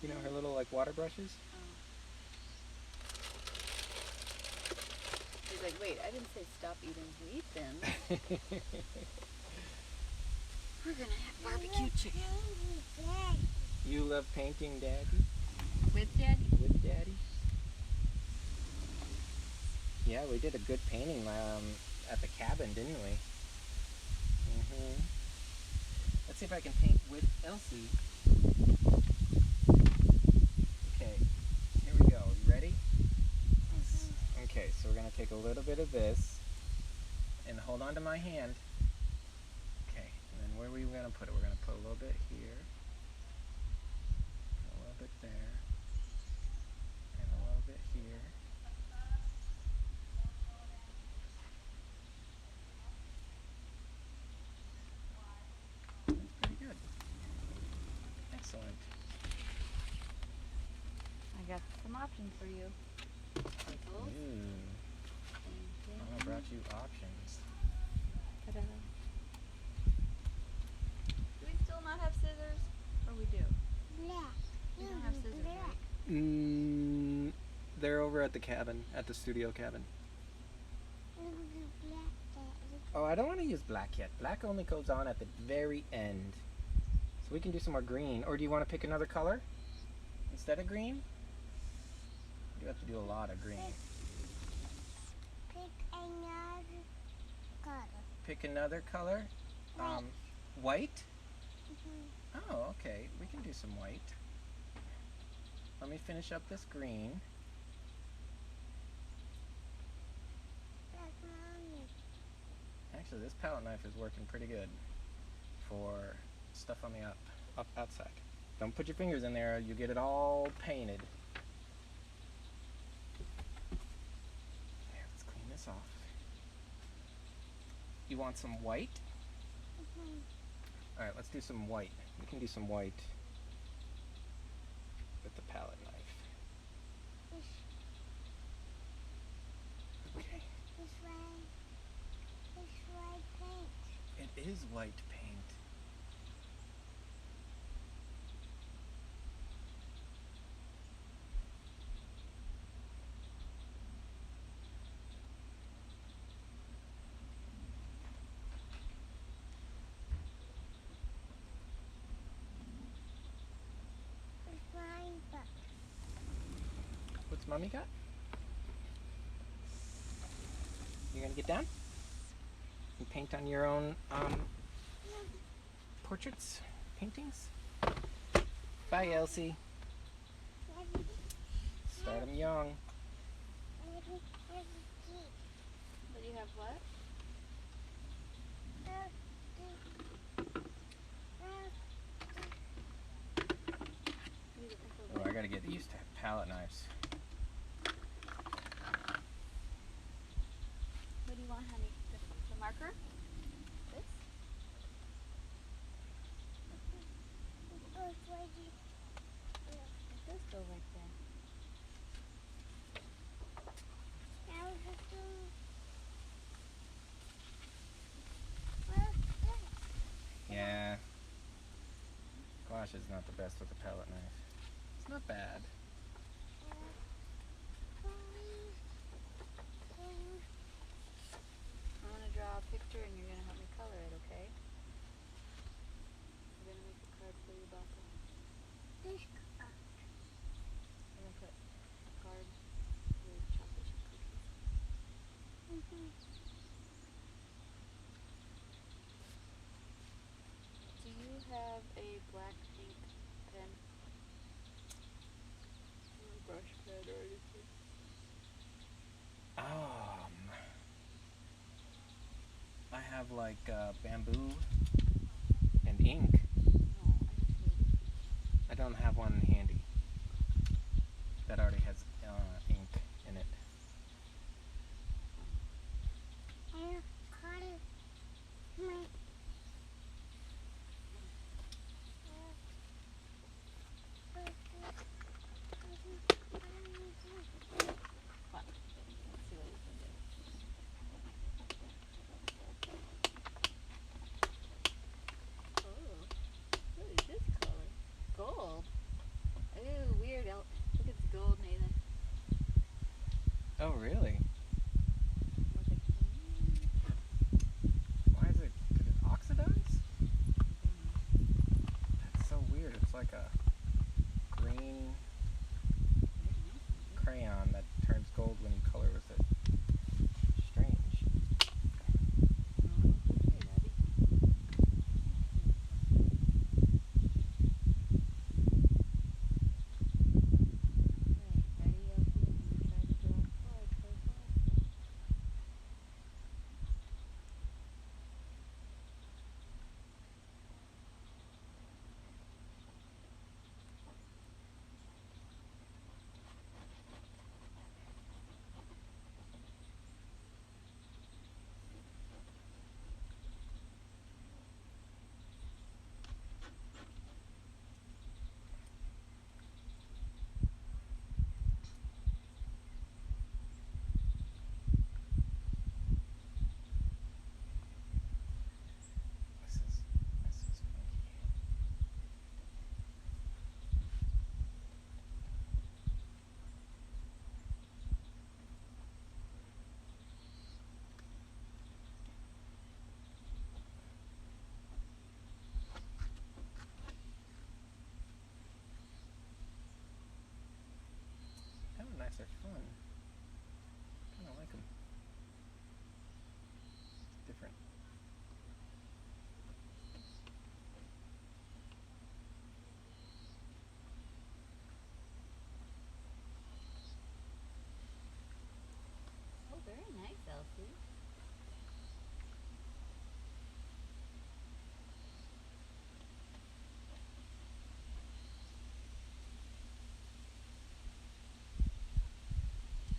You know her little like water brushes. Oh. She's like, wait, I didn't say stop eating wheat thins. We're gonna have barbecue chicken. You love painting, Daddy? With Daddy? With Daddy? Yeah, we did a good painting at the cabin, didn't we? Mm-hmm. Let's see if I can paint with Elsie. Okay, here we go. You ready? Okay, so we're going to take a little bit of this and hold on to my hand. Okay, and then where are we going to put it? We're going to put a little bit here, a little bit there, and a little bit here. That's pretty good. Excellent. I got some options for you. Pickles. Ooh, Painting. Mama brought you options. Ta-da. Do we still not have scissors? Or we do? We don't have scissors, right? They're over at the cabin, at the studio cabin. Oh, I don't want to use black yet. Black only goes on at the very end. So we can do some more green. Or do you want to pick another color instead of green? You have to do a lot of green. Pick another color. Pick another color. White. White? Oh, okay. We can do some white. let me finish up this green. That's mommy. Actually, this palette knife is working pretty good for stuff on the outside. Don't put your fingers in there, you get it all painted. Here, let's clean this off. You want some white? Alright, let's do some white. We can do some white with the palette knife. This, Okay. this white paint. It is white paint. This flying book. What's mommy got? You gonna get down? You paint on your own portraits, paintings? Bye, Elsie. Maybe, Start them young. maybe teeth. But you have what? Oh, I gotta get used to palette knives. What do you want, honey? The marker? This? It does go right there. Yeah. Gouache is not the best with the palette knife. It's not bad. I'm gonna draw a picture and you're gonna help me color it, okay? I'm gonna make a card for you, Baka. I'm gonna put a card with chocolate chip cookies. Do you have a black ink pen? Or a brush pen or anything? I have like bamboo and ink. No, I just need I don't have one handy that already has ink in it. what? Let's see what you can do. Oh, what is this color? Gold. Ooh, weird. Look, it's gold, Nathan. Oh, really? Look at Why is it? Did it oxidize? That's so weird. It's like a green crayon that turns gold when you color with it. Strange. Here, Daddy. Alright, ready, Elsie? I'm gonna try to draw a card for Baka.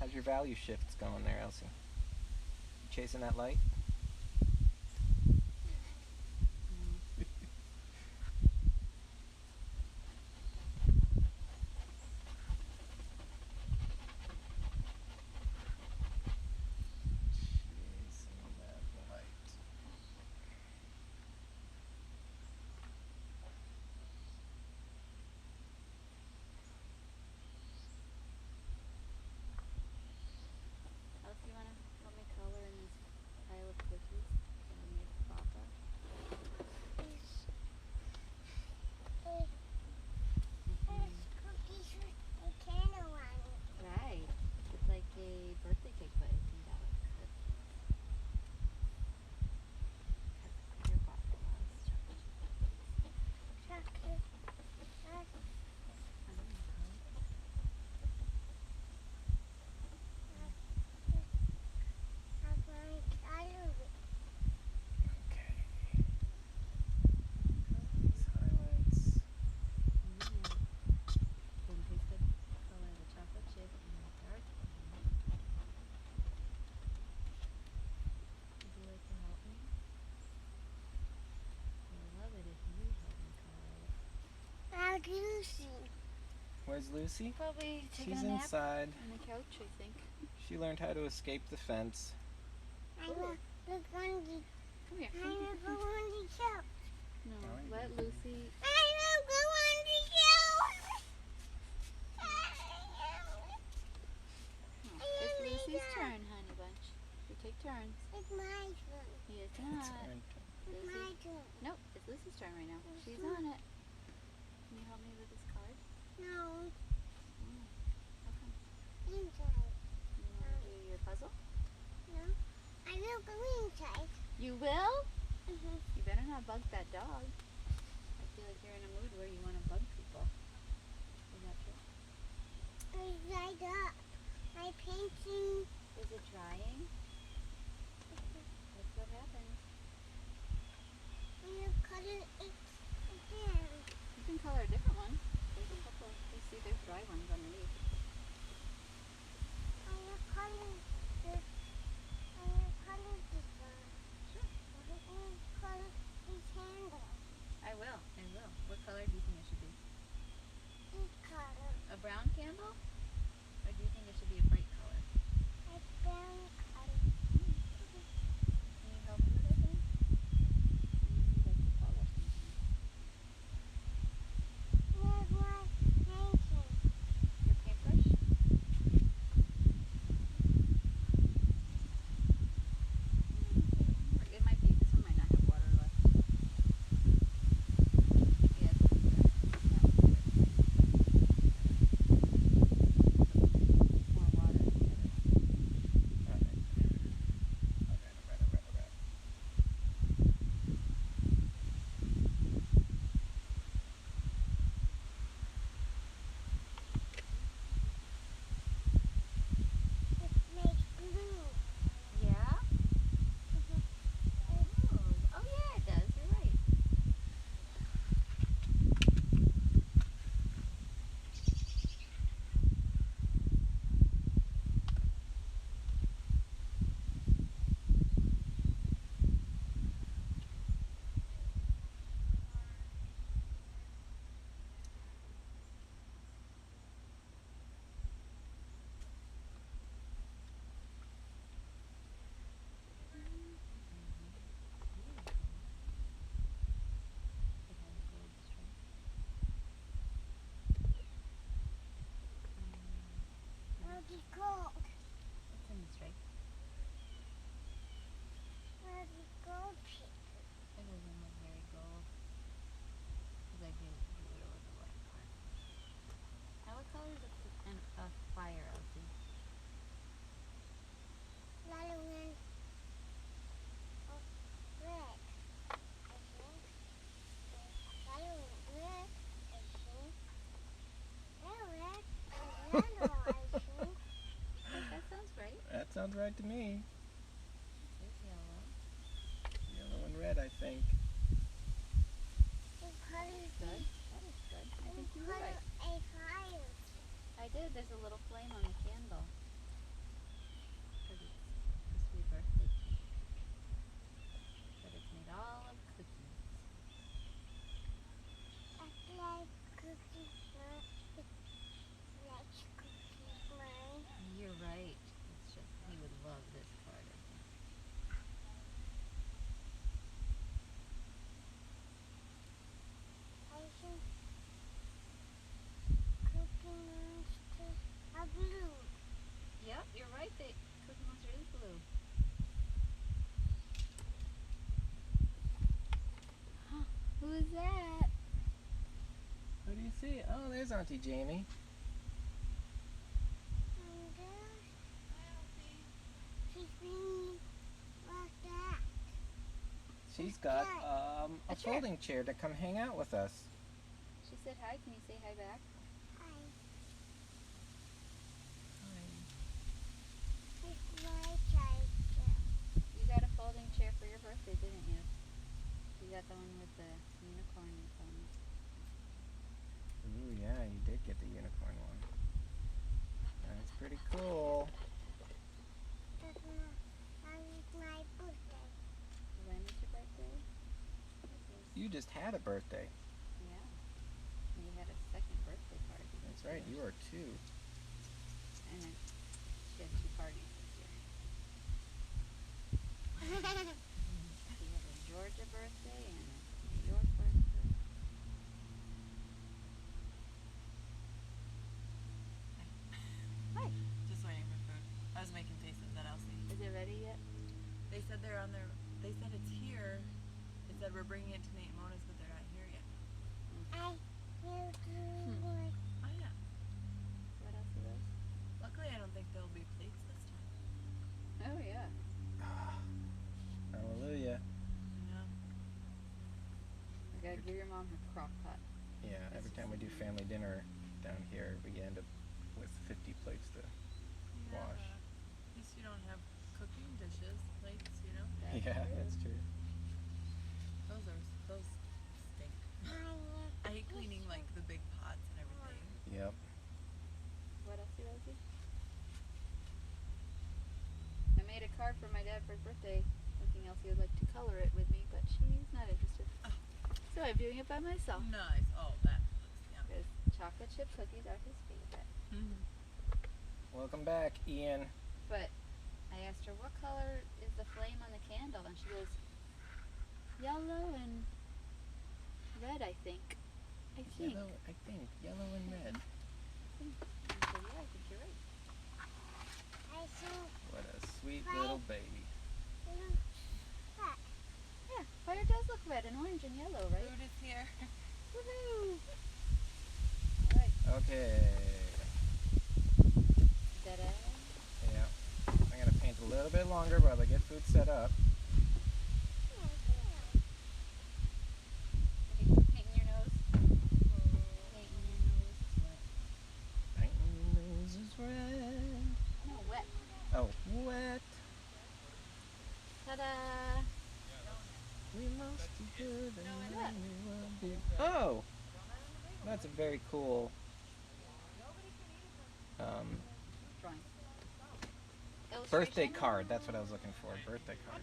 How's your value shifts going there, Elsie? Chasing that light? Chasing that light. Elsie, you wanna help me color in this pile of cookies that I made for Papa? There's cookies with a candle on it. Right. It's like a birthday cake, but it's made out of cookies. 'Cause your Papa loves chocolate chip cookies. Chocolate. I'm gonna color. I'm going to color it. Okay. These highlights. Then taste the color of the chocolate chip in the dark blue. Would you like to help me? I would love it if you help me color it. How's Lucy? Where's Lucy? Probably taking She's a nap inside. on the couch, I think. She learned how to escape the fence. I will look on the, Come here. I will go on the shelf. No, Now I let do. Lucy. I will go on the shelf. Oh, it's Lucy's turn, honey bunch. We take turns. It's my turn. It's It's not. her turn. It's Lucy. my turn. Nope, it's Lucy's turn right now. She's on it. Can you help me with this card? No, How come? inside. You want to do your puzzle? No, I will go inside. You will? Mm-hmm. You better not bug that dog. I feel like you're in a mood where you want to bug people. Is that true? I dried up. My painting. Is it drying? That's what happens. I will color it again. You can color a different one. There's a couple. You see there's dry ones underneath. I will color this. I will color this one. Sure. I will color this handle. I will. I will. What color do you think it should be? This color. A brown candle? Or do you think it should be a bright color? A brown color. Can you help me with it then? You like to color sometimes. Where's my painting? Your paintbrush? It might be, this one might not have water left. Yeah, it's that one's good. More water in the other. Alright. It makes blue. Yeah? Oh yeah, it does. You're right. It has a gold stripe. Where's the gold? It's in the stripe. Where's the gold piece? It doesn't look very gold. Because I didn't do it over the black part. Now what color is a fire, Elsie? Yellow and red. I think. Yellow and red. I think. Yellow, red, and yellow. I think. That sounds right. That sounds right to me. It is yellow. Yellow and red, I think. The color Good. That is good. I think you were color right. a fire. I did. There's a little flame on the candle. Auntie Jamie. And she's bringing like that. She's got a A chair. folding chair to come hang out with us. She said hi. Can you say hi back? Hi. It's my child. You got a folding chair for your birthday, didn't you? You got the one with the unicorn on it. Ooh, yeah, you did get the unicorn one. That's pretty cool. That's my birthday. When is your birthday? You just had a birthday. Yeah. And you had a second birthday party. That's right, you are 2. And then she had 2 parties this year. She had a Georgia birthday and a New York birthday. Hi. Just waiting for food. I was making faces at Elsie. Is it ready yet? They said they're on their. They said it's here. They said we're bringing it to Nate and Mona's, but they're not here yet. I will do it. Oh yeah. What else are those? Luckily, I don't think there'll be plates this time. Oh, yeah. Hallelujah. You know. We gotta give your mom her crock pot. Yeah, every time we do family dinner down here, we end up with 50 plates to wash. At least you don't have cooking dishes, plates. You know. Yeah, that's true. Those stink. I hate cleaning like the big pots and everything. Yep. What else, Rosie? I made a card for my dad for his birthday, thinking Elsie would like to color it with me, but she's not interested. Oh. So I'm doing it by myself. Nice. Oh, that looks yummy. Because chocolate chip cookies are his favorite. Mm-hmm. Welcome back, Ian. But I asked her, what color is the flame on the candle? And she goes, yellow and red, I think. I think. Yellow, I think. Yellow and red. And I said, yeah, I think you're right. I think What a sweet little baby. what? Yeah, fire does look red and orange and yellow, right? Food is here. Woohoo! Alright, Okay. da-da. Yeah. I'm going to paint a little bit longer while I get food set up. Painting your nose. Painting your nose. Painting your nose is red. No, wet. Oh, wet. Ta-da! We lost you good and What? then we will be. Oh! That's a very cool Drawing. birthday Illustration. card. That's what I was looking for. Birthday card.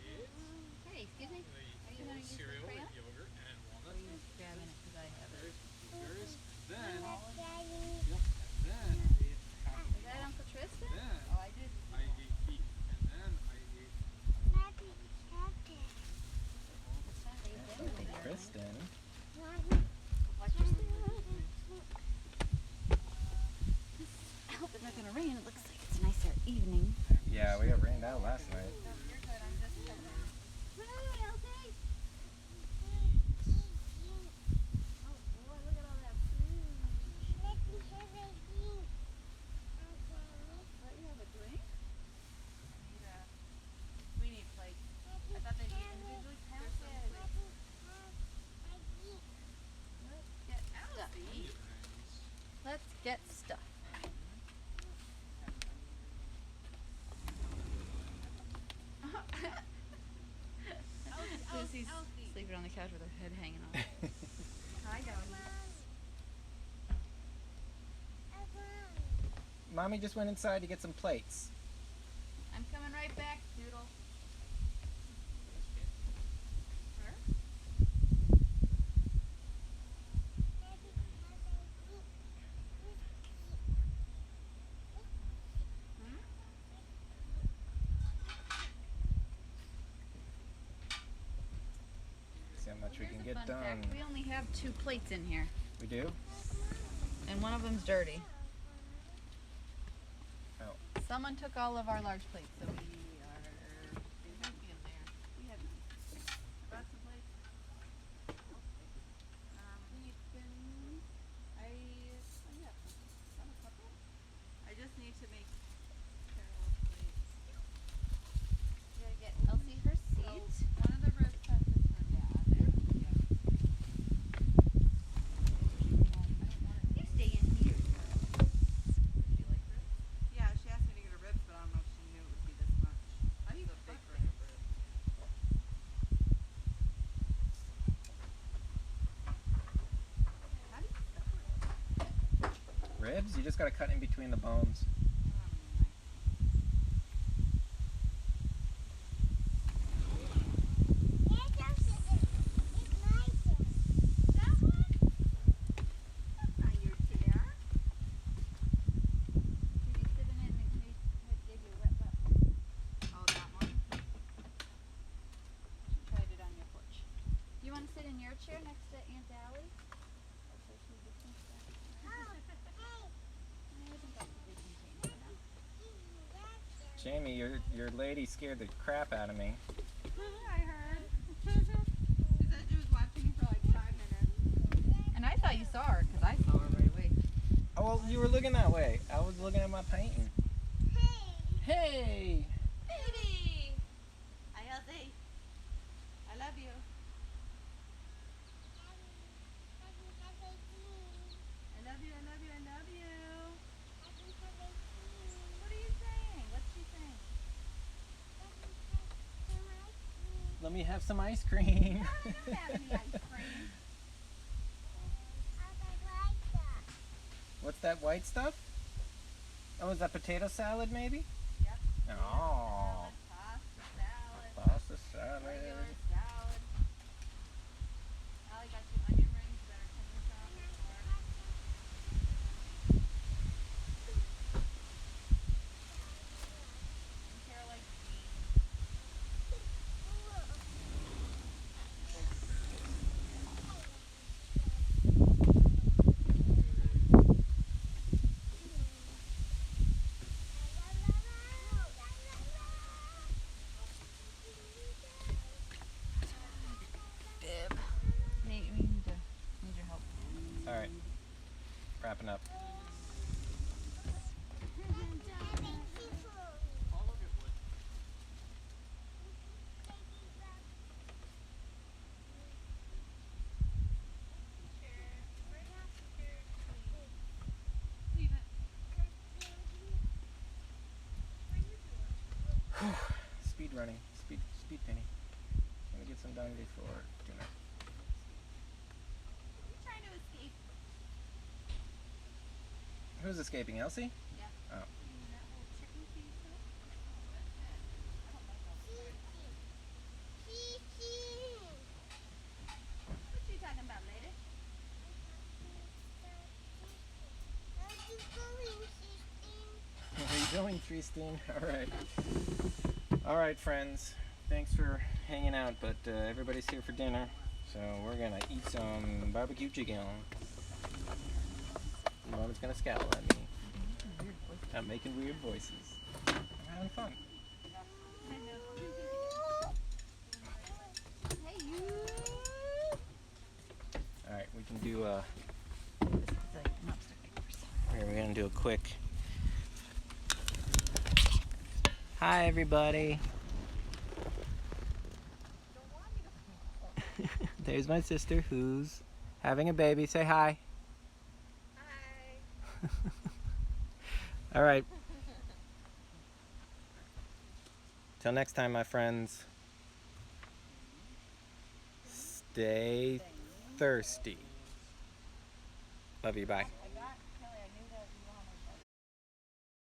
Hey, excuse me. Are you going to use the crayon? Or are you just grabbing it because I have it? Is that Uncle Tristan? Oh, I did. Kristen. Watch your step. I hope it's not going to rain. It looks like it's a nicer evening. Yeah, we got rained out last night. You're good. I'm just covering. Hey, Elsie. Oh, boy, look at all that food. Let you have a drink? We need plates. I thought they'd be individually counted. Let's get stuff. Lucy's sleeping on the couch with her head hanging off. Hi, Doggy. Mommy just went inside to get some plates. I'm coming right back, Doodle. See how much we Here's can a get fun done. fact. We only have 2 plates in here, We do? and one of them's dirty. Oh. Someone took all of our large plates, so they might be in there. We have none. Brought some plates. We can. Oh yeah, ribs. You just gotta cut in between the bones. You want to sit in your chair next to Aunt Allie? Jamie, your lady scared the crap out of me. I heard. She said she was watching you for like 5 minutes. And I thought you saw her, because I saw her right away. Oh, well, you were looking that way. I was looking at my painting. Hey! Baby! Hi, Elsie. I love you. I love you, I love you, I love you. What are you saying? What's she saying? Let me have some ice cream. I don't have any ice cream. What's that white stuff? Oh, is that potato salad maybe? Yep. Oh, Pasta salad. pasta salad. Regular salad. Allie got you onion rings that are chicken salad. And Carol likes beans. Nate, we need your help. All right, wrapping up. Leave it. Speed running, speed painting. Let me get some done before dinner. I'm trying to escape. Who's escaping, Elsie? Yeah. Oh. That little chicken piece. I don't like all that. What you talking about, lady? Where are you going, Christine? All right, friends. Thanks for hanging out, but everybody's here for dinner, so we're gonna eat some barbecue chicken. Mama's gonna scowl at me. I'm making weird voices. I'm having fun. Hey, you. All right, we can do here, we're gonna do a quick. Hi, everybody. There's my sister who's having a baby. Say hi. Hi. All right. Till next time, my friends. Stay thirsty. Love you. Bye.